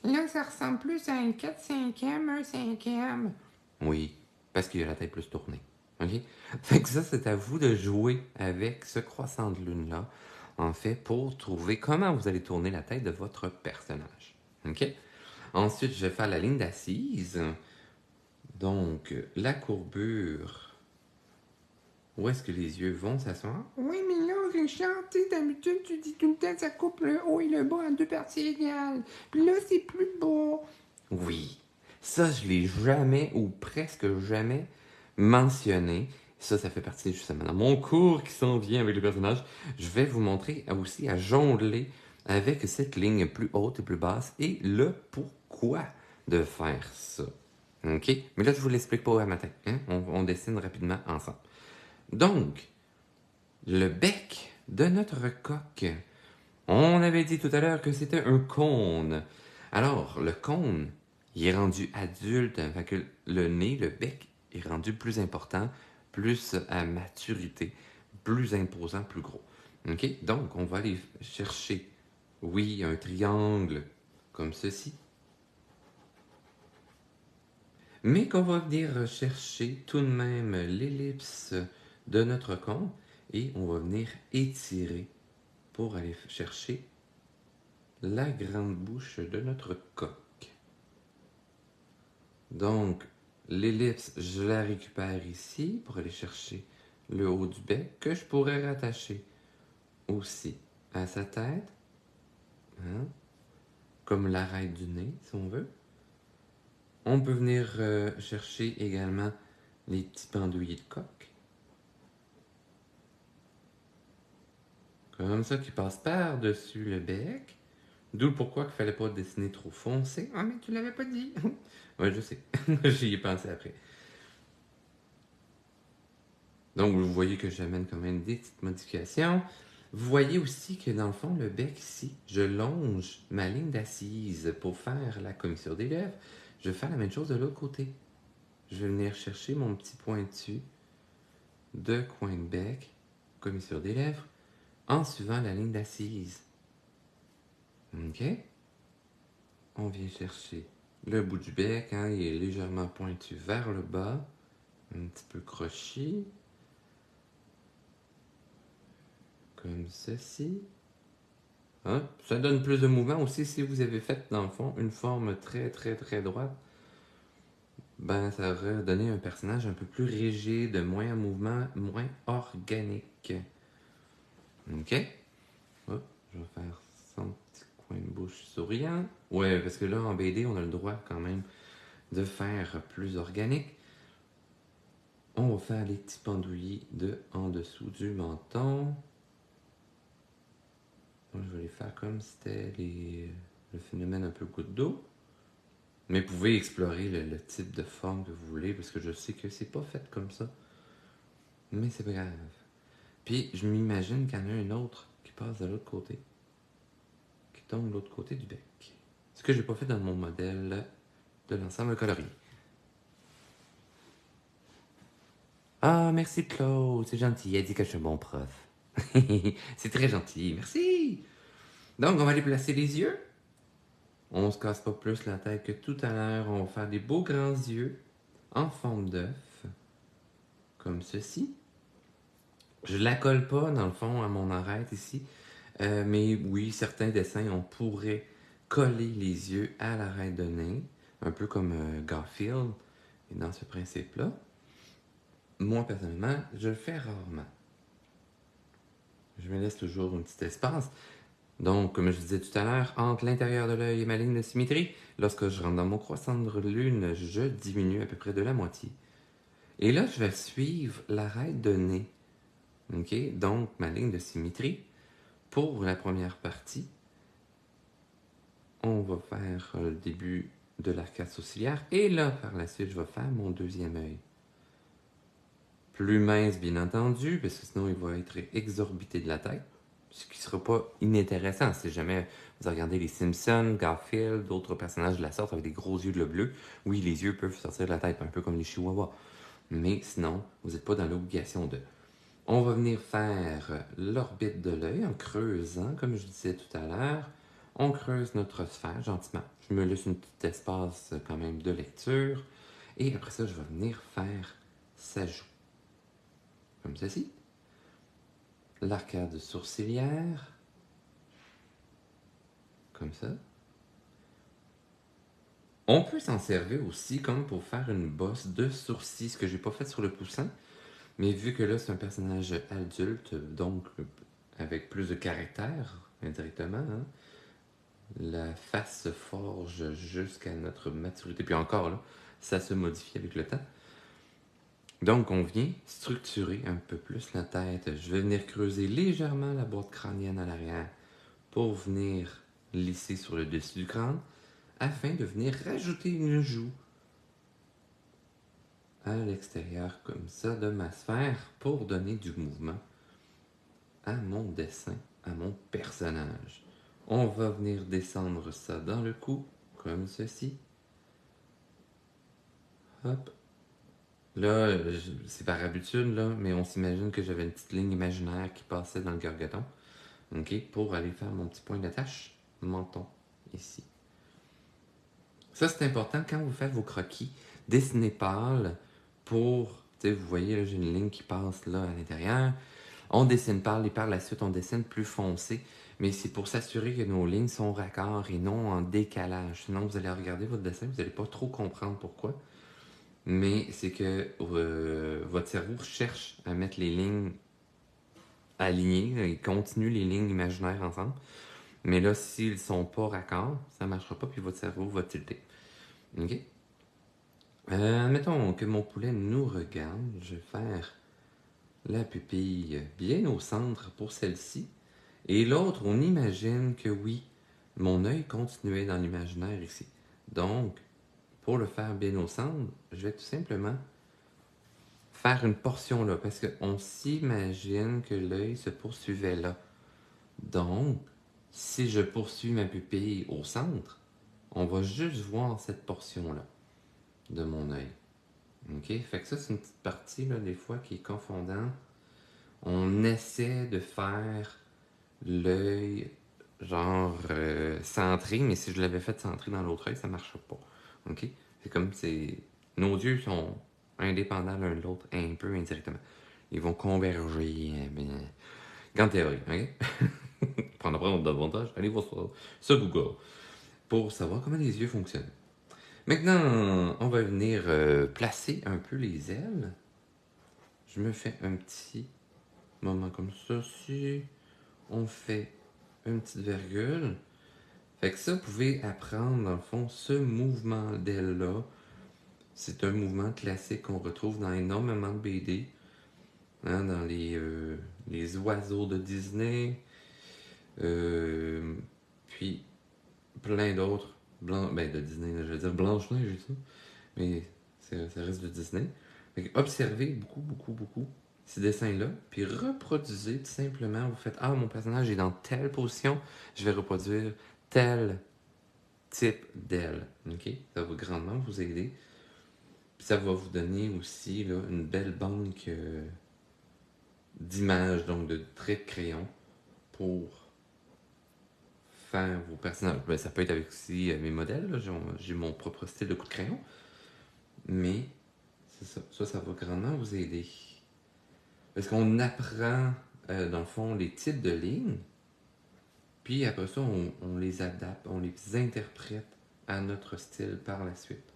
[SPEAKER 1] Là, ça ressemble plus à un 4/5e, un 5e. Oui, parce qu'il a la tête plus tournée. OK? Fait que ça, c'est à vous de jouer avec ce croissant de lune-là, en fait, pour trouver comment vous allez tourner la tête de votre personnage. OK? Ensuite, je vais faire la ligne d'assise. Donc, la courbure. Où est-ce que les yeux vont s'asseoir? Oui, mais là, Richard, tu sais, d'habitude, tu dis tout le temps, ça coupe le haut et le bas en 2 parties égales. Puis là, c'est plus beau. Oui. Ça, je l'ai jamais ou presque jamais mentionné. Ça fait partie justement dans mon cours qui s'en vient avec les personnages. Je vais vous montrer aussi à jongler avec cette ligne plus haute et plus basse et le pourquoi de faire ça. OK? Mais là, je vous l'explique pas au matin. Hein? On dessine rapidement ensemble. Donc, le bec de notre coq. On avait dit tout à l'heure que c'était un cône. Alors, le cône, il est rendu adulte, fait que le nez, le bec, est rendu plus important, plus à maturité, plus imposant, plus gros. OK? Donc, on va aller chercher, oui, un triangle comme ceci, mais qu'on va venir chercher tout de même l'ellipse de notre cône et on va venir étirer pour aller chercher la grande bouche de notre coq. Donc, l'ellipse, je la récupère ici pour aller chercher le haut du bec que je pourrais rattacher aussi à sa tête, hein, comme l'arête du nez, si on veut. On peut venir chercher également les petits pendouillés de coq. Comme ça, qui passent par-dessus le bec D'où le pourquoi qu'il fallait pas dessiner trop foncé. Ah, mais tu l'avais pas dit. Ouais, je sais. J'y ai pensé après. Donc, vous voyez que j'amène quand même des petites modifications. Vous voyez aussi que dans le fond, le bec ici, je longe ma ligne d'assise pour faire la commissure des lèvres. Je vais faire la même chose de l'autre côté. Je vais venir chercher mon petit pointu de coin de bec, commissure des lèvres, en suivant la ligne d'assise. OK? On vient chercher le bout du bec, hein, il est légèrement pointu vers le bas, un petit peu crochu, comme ceci. Hein? Ça donne plus de mouvement aussi si vous avez fait, dans le fond, une forme très, très, très droite. Ben, ça aurait donné un personnage un peu plus rigide, moins en mouvement, moins organique. OK? Hop, je vais faire son petit coin de bouche souriant. Ouais, parce que là, en BD, on a le droit quand même de faire plus organique. On va faire les petits pendouillis en dessous du menton. Moi, je vais les faire comme si c'était le phénomène un peu goutte d'eau. Mais vous pouvez explorer le type de forme que vous voulez, parce que je sais que c'est pas fait comme ça. Mais c'est pas grave. Puis, je m'imagine qu'il y en a un autre qui passe de l'autre côté, qui tombe de l'autre côté du bec. Ce que j'ai pas fait dans mon modèle de l'ensemble colorié. Ah, merci Claude, c'est gentil. Elle dit que je suis un bon prof. C'est très gentil, merci. Donc, on va aller placer les yeux. On se casse pas plus la tête que tout à l'heure. On va faire des beaux grands yeux en forme d'œuf, comme ceci. Je la colle pas, dans le fond, à mon arête ici. Mais oui, certains dessins, on pourrait coller les yeux à l'arête de nez, un peu comme Garfield, et dans ce principe-là. Moi, personnellement, je le fais rarement. Je me laisse toujours un petit espace. Donc, comme je disais tout à l'heure, entre l'intérieur de l'œil et ma ligne de symétrie, lorsque je rentre dans mon croissant de lune, je diminue à peu près de la moitié. Et là, je vais suivre l'arête de nez. OK? Donc, ma ligne de symétrie, pour la première partie, on va faire le début de l'arcade sourcilière. Et là, par la suite, je vais faire mon deuxième œil. Plus mince, bien entendu, parce que sinon, il va être exorbité de la tête. Ce qui ne sera pas inintéressant. Si jamais vous regardez les Simpsons, Garfield, d'autres personnages de la sorte avec des gros yeux de bleu, oui, les yeux peuvent sortir de la tête, un peu comme les chihuahuas. Mais sinon, vous n'êtes pas dans l'obligation de. On va venir faire l'orbite de l'œil en creusant, comme je disais tout à l'heure. On creuse notre sphère gentiment. Je me laisse un petit espace quand même de lecture. Et après ça, je vais venir faire sa joue. Comme ceci. L'arcade sourcilière. Comme ça. On peut s'en servir aussi comme pour faire une bosse de sourcil, ce que j'ai pas fait sur le poussin. Mais vu que là, c'est un personnage adulte, donc avec plus de caractère, indirectement, hein, la face se forge jusqu'à notre maturité. Puis encore, là, ça se modifie avec le temps. Donc, on vient structurer un peu plus la tête. Je vais venir creuser légèrement la boîte crânienne à l'arrière pour venir lisser sur le dessus du crâne afin de venir rajouter une joue à l'extérieur comme ça de ma sphère pour donner du mouvement à mon dessin, à mon personnage. On va venir descendre ça dans le cou comme ceci. Hop. Là, c'est par habitude, là, mais on s'imagine que j'avais une petite ligne imaginaire qui passait dans le gargaton. OK, pour aller faire mon petit point d'attache, menton, ici. Ça, c'est important quand vous faites vos croquis. Dessinez pâle pour, vous voyez, là, j'ai une ligne qui passe là à l'intérieur. On dessine pâle et par la suite, on dessine plus foncé. Mais c'est pour s'assurer que nos lignes sont raccords et non en décalage. Sinon, vous allez regarder votre dessin, vous n'allez pas trop comprendre pourquoi. Mais c'est que votre cerveau cherche à mettre les lignes alignées. Il continue les lignes imaginaires ensemble. Mais là, s'ils ne sont pas raccords, ça ne marchera pas, puis votre cerveau va tilter. OK? Mettons que mon poulet nous regarde. Je vais faire la pupille bien au centre pour celle-ci. Et l'autre, on imagine que oui, mon œil continuait dans l'imaginaire ici. Donc, pour le faire bien au centre, je vais tout simplement faire une portion là, parce qu'on s'imagine que l'œil se poursuivait là. Donc, si je poursuis ma pupille au centre, on va juste voir cette portion-là de mon œil. OK? Fait que ça, c'est une petite partie, là, des fois, qui est confondante. On essaie de faire l'œil, genre, centré, mais si je l'avais fait centré dans l'autre œil, ça ne marche pas. OK? C'est comme c'est... Nos yeux sont indépendants l'un de l'autre, un peu indirectement. Ils vont converger, en théorie, OK? Pour en apprendre davantage, allez voir sur Google pour savoir comment les yeux fonctionnent. Maintenant, on va venir placer un peu les ailes. Je me fais un petit moment comme ça. Si on fait une petite virgule, fait que ça, vous pouvez apprendre, dans le fond, ce mouvement d'aile-là. C'est un mouvement classique qu'on retrouve dans énormément de BD. Hein, dans les oiseaux de Disney. Puis plein d'autres. Ben, de Disney, je veux dire Blanche-Neige et ça. Mais ça reste de Disney. Fait que observez beaucoup, beaucoup, beaucoup ces dessins-là, puis reproduisez tout simplement. Vous faites, ah, mon personnage est dans telle position, je vais reproduire tel type d'aile. OK? Ça va grandement vous aider. Puis ça va vous donner aussi là, une belle banque d'images, donc de traits de crayon pour faire vos personnages. Ben, ça peut être avec aussi mes modèles. J'ai mon propre style de coup de crayon. Mais c'est ça. Ça va grandement vous aider. Parce qu'on apprend, dans le fond, les types de lignes. Puis après ça, on les adapte, on les interprète à notre style par la suite.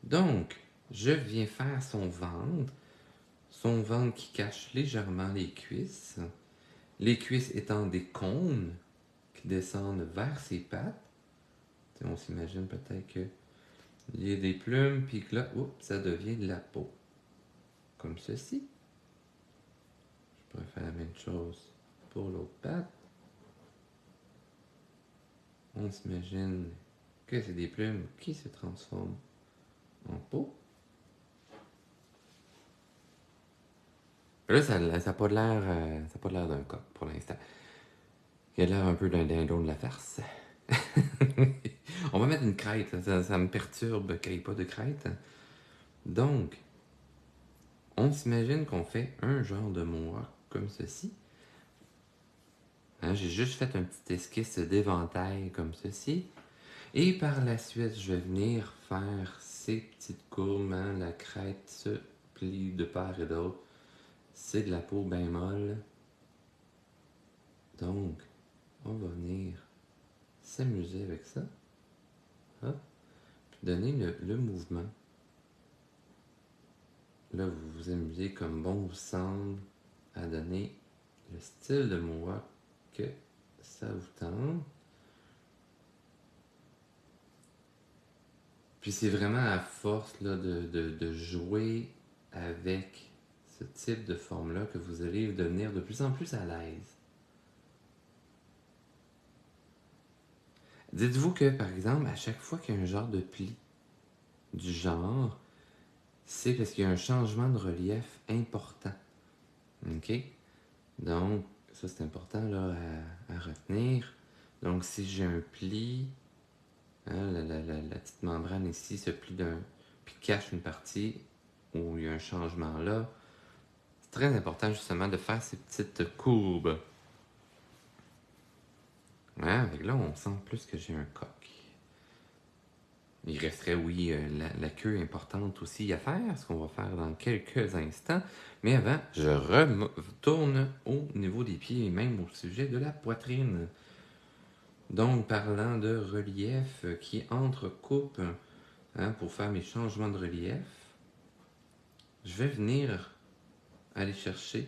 [SPEAKER 1] Donc, je viens faire son ventre. Son ventre qui cache légèrement les cuisses. Les cuisses étant des cônes qui descendent vers ses pattes. T'sais, on s'imagine peut-être qu'il y a des plumes, puis que là, oups, ça devient de la peau. Comme ceci. Je pourrais faire la même chose pour l'autre patte. On s'imagine que c'est des plumes qui se transforment en peau. Là, ça n'a pas l'air d'un coq pour l'instant. Il a l'air un peu d'un dindon de la farce. On va mettre une crête, ça me perturbe qu'il n'y ait pas de crête. Donc, on s'imagine qu'on fait un genre de mohawk comme ceci. Hein, j'ai juste fait un petit esquisse d'éventail comme ceci. Et par la suite, je vais venir faire ces petites courbes. Hein, la crête se plie de part et d'autre. C'est de la peau bien molle. Donc, on va venir s'amuser avec ça. Hop. Puis donner le mouvement. Là, vous vous amusez comme bon vous semble à donner le style de mohawk que ça vous tente. Puis c'est vraiment à force là, de jouer avec ce type de forme-là que vous allez devenir de plus en plus à l'aise. Dites-vous que, par exemple, à chaque fois qu'il y a un genre de pli du genre, c'est parce qu'il y a un changement de relief important. OK? Donc, ça c'est important là, à retenir. Donc, si j'ai un pli, hein, la petite membrane ici se plie puis cache une partie où il y a un changement là, c'est très important justement de faire ces petites courbes. Ouais, avec là, on sent plus que j'ai un coq. Il resterait, oui, la queue importante aussi à faire, ce qu'on va faire dans quelques instants. Mais avant, je retourne au niveau des pieds et même au sujet de la poitrine. Donc, parlant de relief qui entrecoupe, hein, pour faire mes changements de relief, je vais venir aller chercher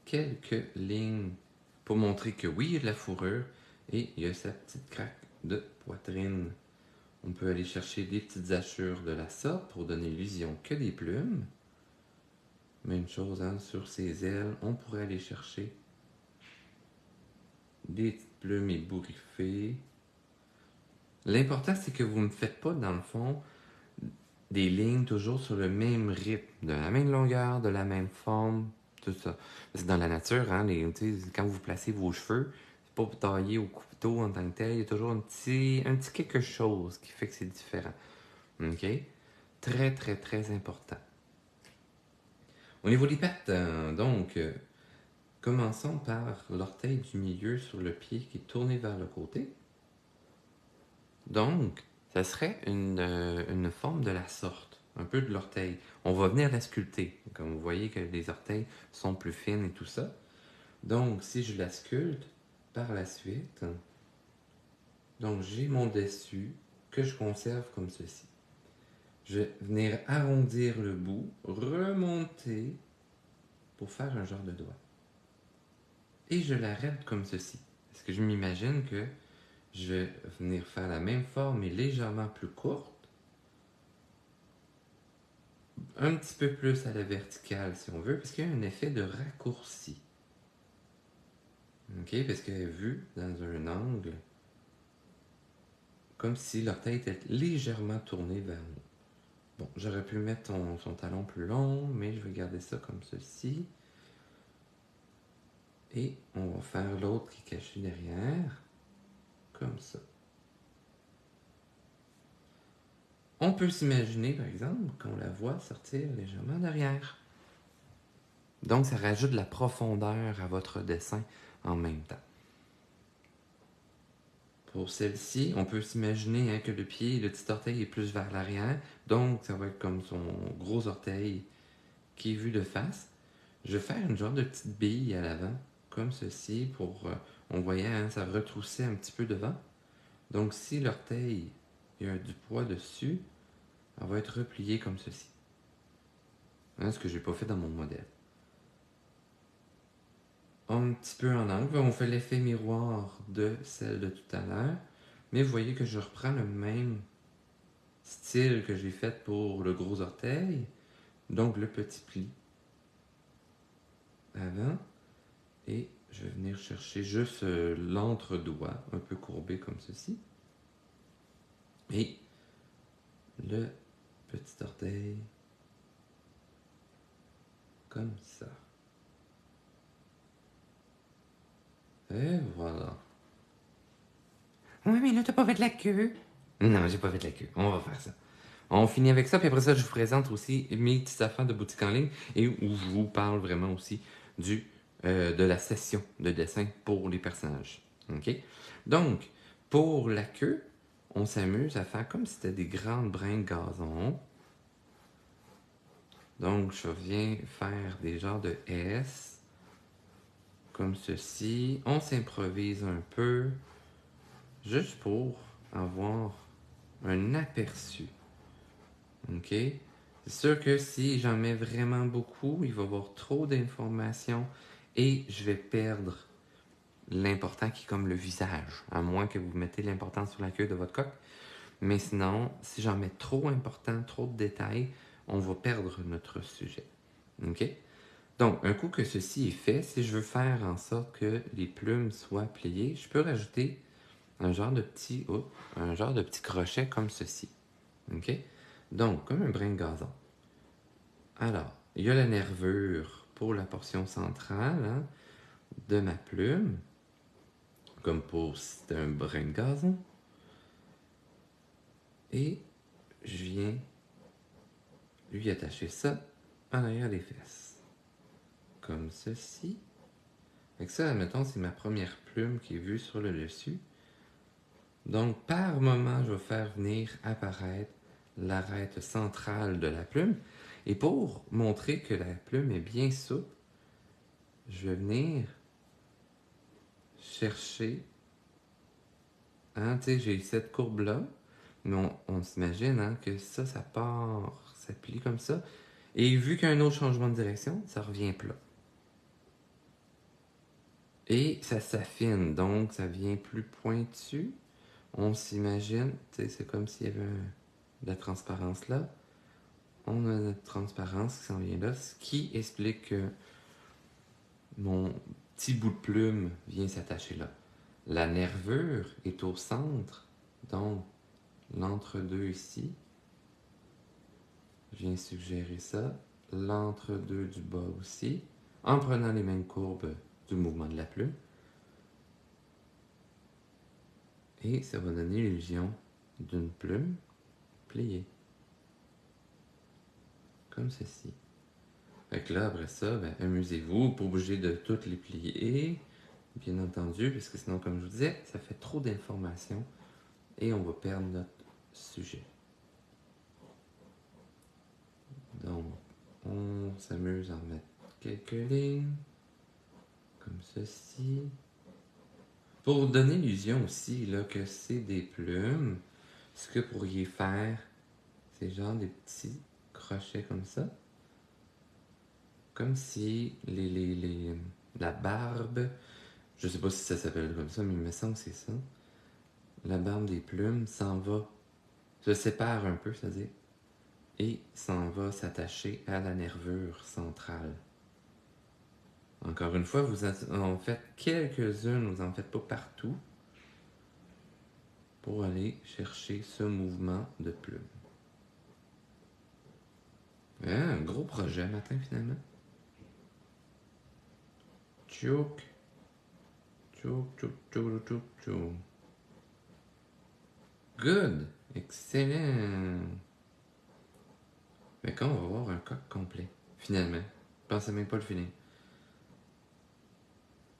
[SPEAKER 1] quelques lignes pour montrer que oui, il y a de la fourrure et il y a sa petite craque de poitrine. On peut aller chercher des petites hachures de la sorte pour donner l'illusion que des plumes. Même chose, hein, sur ses ailes, on pourrait aller chercher des petites plumes ébouriffées. L'important, c'est que vous ne faites pas, dans le fond, des lignes toujours sur le même rythme, de la même longueur, de la même forme, tout ça. Parce que dans la nature, hein, quand vous placez vos cheveux, c'est pas pour tailler au couteau en tant que tel, il y a toujours un petit quelque chose qui fait que c'est différent. OK? Très, très, très important. Au niveau des pattes, commençons par l'orteil du milieu sur le pied qui est tourné vers le côté. Donc, ça serait une forme de la sorte, un peu de l'orteil. On va venir la sculpter. Comme vous voyez que les orteils sont plus fines et tout ça. Donc, si je la sculpte par la suite, donc j'ai mon dessus que je conserve comme ceci. Je vais venir arrondir le bout, remonter pour faire un genre de doigt. Et je l'arrête comme ceci. Parce que je m'imagine que je vais venir faire la même forme mais légèrement plus courte. Un petit peu plus à la verticale si on veut, parce qu'il y a un effet de raccourci. OK? Parce qu'elle est vue dans un angle comme si l'orteil était légèrement tourné vers nous. Bon, j'aurais pu mettre son talon plus long, mais je vais garder ça comme ceci. Et on va faire l'autre qui est caché derrière, comme ça. On peut s'imaginer, par exemple, qu'on la voit sortir légèrement derrière. Donc, ça rajoute de la profondeur à votre dessin en même temps. Pour celle-ci, on peut s'imaginer que le pied, le petit orteil est plus vers l'arrière. Donc, ça va être comme son gros orteil qui est vu de face. Je vais faire une genre de petite bille à l'avant, comme ceci, on voyait, hein, ça retroussait un petit peu devant. Donc, si l'orteil, il y a du poids dessus, elle va être repliée comme ceci. Hein, ce que j'ai pas fait dans mon modèle. Un petit peu en angle, on fait l'effet miroir de celle de tout à l'heure. Mais vous voyez que je reprends le même style que j'ai fait pour le gros orteil. Donc le petit pli avant. Et je vais venir chercher juste l'entre-doigt, un peu courbé comme ceci. Et le petit orteil comme ça. Et voilà. Oui, mais là, t'as pas fait de la queue. Non, j'ai pas fait de la queue. On va faire ça. On finit avec ça, puis après ça, je vous présente aussi mes petites affaires de boutique en ligne et où je vous parle vraiment aussi de la session de dessin pour les personnages. OK? Donc, pour la queue, on s'amuse à faire comme si c'était des grandes brins de gazon. Donc, je viens faire des genres de S, comme ceci. On s'improvise un peu, juste pour avoir un aperçu. OK? C'est sûr que si j'en mets vraiment beaucoup, il va y avoir trop d'informations et je vais perdre l'important qui est comme le visage, à moins que vous mettez l'important sur la queue de votre coq. Mais sinon, si j'en mets trop important, trop de détails, on va perdre notre sujet. OK? Donc, un coup que ceci est fait, si je veux faire en sorte que les plumes soient pliées, je peux rajouter un genre de petit crochet comme ceci. OK? Donc, comme un brin de gazon. Alors, il y a la nervure pour la portion centrale, hein, de ma plume, comme pour si c'était un brin de gazon. Et je viens lui attacher ça en arrière des fesses. Comme ceci. Avec ça, admettons, c'est ma première plume qui est vue sur le dessus. Donc, par moment, je vais faire venir apparaître l'arête centrale de la plume. Et pour montrer que la plume est bien souple, je vais venir chercher. Hein, tu sais, j'ai cette courbe-là, mais on s'imagine hein, que ça part, ça plie comme ça. Et vu qu'il y a un autre changement de direction, ça revient plat. Et ça s'affine, donc ça vient plus pointu. On s'imagine, c'est comme s'il y avait de la transparence là. On a notre transparence qui s'en vient là, ce qui explique que mon petit bout de plume vient s'attacher là. La nervure est au centre, donc l'entre-deux ici. Je viens suggérer ça. L'entre-deux du bas aussi, en prenant les mêmes courbes du mouvement de la plume. Et ça va donner l'illusion d'une plume pliée. Comme ceci. Fait que là, après ça, ben, amusez-vous, pas obligé de toutes les plier, bien entendu, parce que sinon, comme je vous disais, ça fait trop d'informations et on va perdre notre sujet. Donc, on s'amuse à en mettre quelques lignes, comme ceci. Pour vous donner l'illusion aussi là, que c'est des plumes, ce que vous pourriez faire, c'est genre des petits crochets comme ça. Comme si la barbe, je sais pas si ça s'appelle comme ça, mais il me semble que c'est ça. La barbe des plumes s'en va, se sépare un peu, c'est-à-dire, et s'en va s'attacher à la nervure centrale. Encore une fois, vous en faites quelques-unes, vous en faites pas partout, pour aller chercher ce mouvement de plume. Un gros projet matin finalement. Tchouk. Tchouk, tchouk, tchouk, tchouk, tchouk. Good! Excellent! Mais quand on va voir un coq complet, finalement. Je pensais même pas le finir.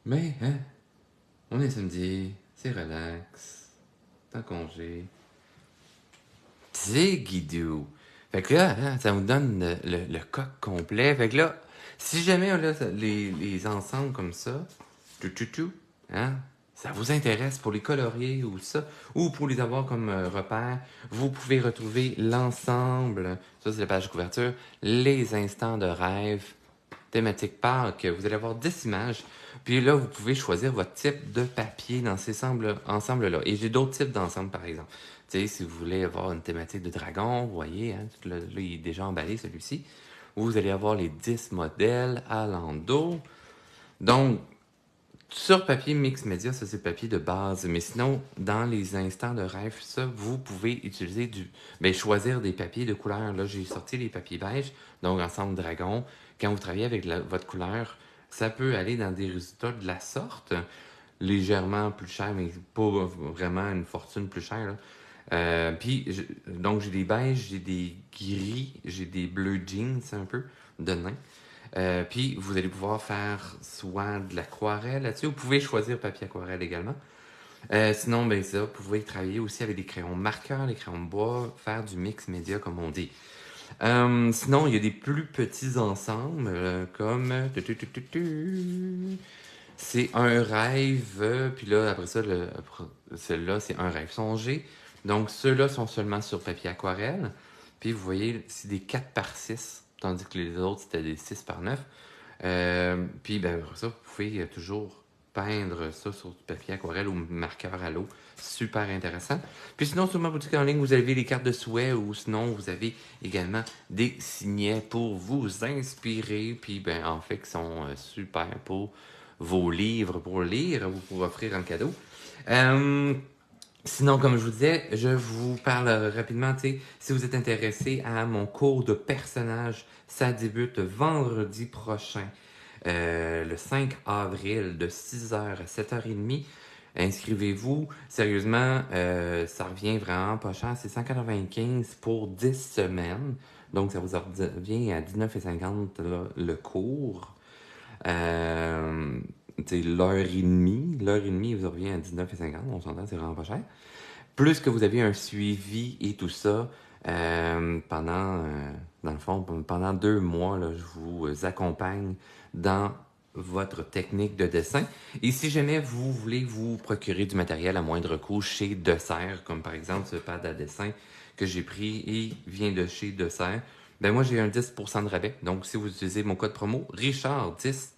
[SPEAKER 1] Mais, hein? On est samedi, c'est relax. T'es en congé. C'est guidou. Fait que là, hein, ça vous donne le coq complet. Fait que là, si jamais on a les ensembles comme ça, hein, ça vous intéresse pour les colorier ou ça, ou pour les avoir comme repère, vous pouvez retrouver l'ensemble, ça c'est la page de couverture, les instants de rêve, thématique Pâques, vous allez avoir 10 images, puis là vous pouvez choisir votre type de papier dans ces ensembles-là. Et j'ai d'autres types d'ensembles par exemple. Tu sais, si vous voulez avoir une thématique de dragon, vous voyez, hein, là, il est déjà emballé celui-ci. Vous allez avoir les 10 modèles à l'endos. Donc, sur papier mix média, ça c'est le papier de base. Mais sinon, dans les instants de rêve, ça, vous pouvez utiliser choisir des papiers de couleur. Là, j'ai sorti les papiers beige, donc ensemble dragon. Quand vous travaillez avec votre couleur, ça peut aller dans des résultats de la sorte, légèrement plus cher, mais pas vraiment une fortune plus chère, là. Donc j'ai des beiges, j'ai des gris, j'ai des bleus jeans un peu de nain. Puis vous allez pouvoir faire soit de l'aquarelle là-dessus. Vous pouvez choisir papier aquarelle également. Sinon, ben ça, vous pouvez travailler aussi avec des crayons marqueurs, des crayons de bois, faire du mix média comme on dit. Sinon, il y a des plus petits ensembles comme c'est un rêve, puis là, après ça, celui-là, c'est un rêve songé. Donc, ceux-là sont seulement sur papier aquarelle. Puis, vous voyez, c'est des 4 par 6, tandis que les autres, c'était des 6 par 9. Puis, ben, après ça, vous pouvez toujours peindre ça sur du papier aquarelle ou marqueur à l'eau. Super intéressant. Puis sinon, sur ma boutique en ligne, vous avez les cartes de souhait ou sinon, vous avez également des signets pour vous inspirer. Puis, ben, en fait, qui sont super pour vos livres pour lire, vous pour offrir en cadeau. Sinon, comme je vous disais, je vous parle rapidement, si vous êtes intéressé à mon cours de personnage, ça débute vendredi prochain, le 5 avril, de 6h à 7h30. Inscrivez-vous. Sérieusement, ça revient vraiment pas cher. C'est 195 pour 10 semaines. Donc, ça vous revient à 19,50 le cours. L'heure et demie, vous revient à 19,50. On s'entend, c'est vraiment pas cher. Plus que vous avez un suivi et tout ça, dans le fond, pendant 2 mois, là, je vous accompagne dans votre technique de dessin. Et si jamais vous voulez vous procurer du matériel à moindre coût chez Dessert, comme par exemple ce pad à dessin que j'ai pris et vient de chez Dessert, ben moi j'ai un 10% de rabais. Donc si vous utilisez mon code promo Richard10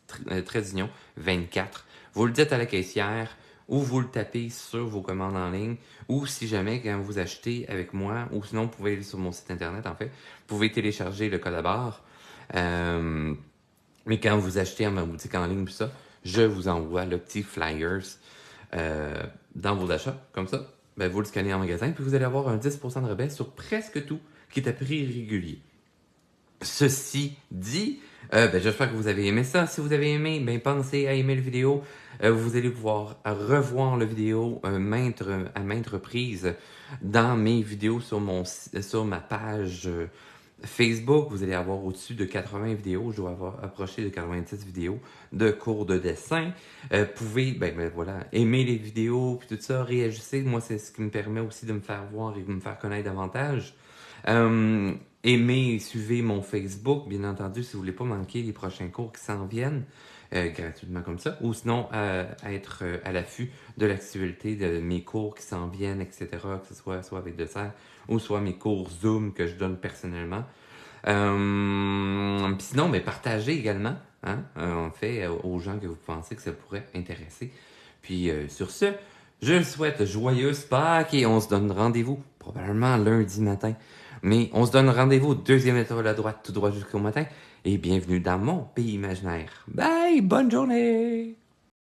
[SPEAKER 1] Trésignon 24, vous le dites à la caissière ou vous le tapez sur vos commandes en ligne, ou si jamais quand vous achetez avec moi, ou sinon vous pouvez aller sur mon site internet en fait, vous pouvez télécharger le code à barre. Mais quand vous achetez à ma boutique en ligne, ça, je vous envoie le petit flyers dans vos achats, comme ça, ben, vous le scannez en magasin, puis vous allez avoir un 10% de rabais sur presque tout qui est à prix régulier. Ceci dit, ben, j'espère que vous avez aimé ça. Si vous avez aimé, ben, pensez à aimer la vidéo. Vous allez pouvoir revoir la vidéo à maintes reprises dans mes vidéos sur ma page Facebook. Vous allez avoir au-dessus de 80 vidéos. Je dois avoir approché de 90 vidéos de cours de dessin. Pouvez, voilà, aimer les vidéos puis tout ça, réagissez. Moi, c'est ce qui me permet aussi de me faire voir et de me faire connaître davantage. Aimez et suivez mon Facebook, bien entendu, si vous voulez pas manquer les prochains cours qui s'en viennent, gratuitement comme ça, ou sinon être à l'affût de l'actualité de mes cours qui s'en viennent, etc., que ce soit avec Dessert, ou soit mes cours Zoom que je donne personnellement. Puis sinon, mais partagez également, hein, en fait, aux gens que vous pensez que ça pourrait intéresser. Puis sur ce, je souhaite joyeuse Pâques et on se donne rendez-vous probablement lundi matin. Mais on se donne rendez-vous, deuxième étoile à droite, tout droit jusqu'au matin. Et bienvenue dans mon pays imaginaire. Bye, bonne journée!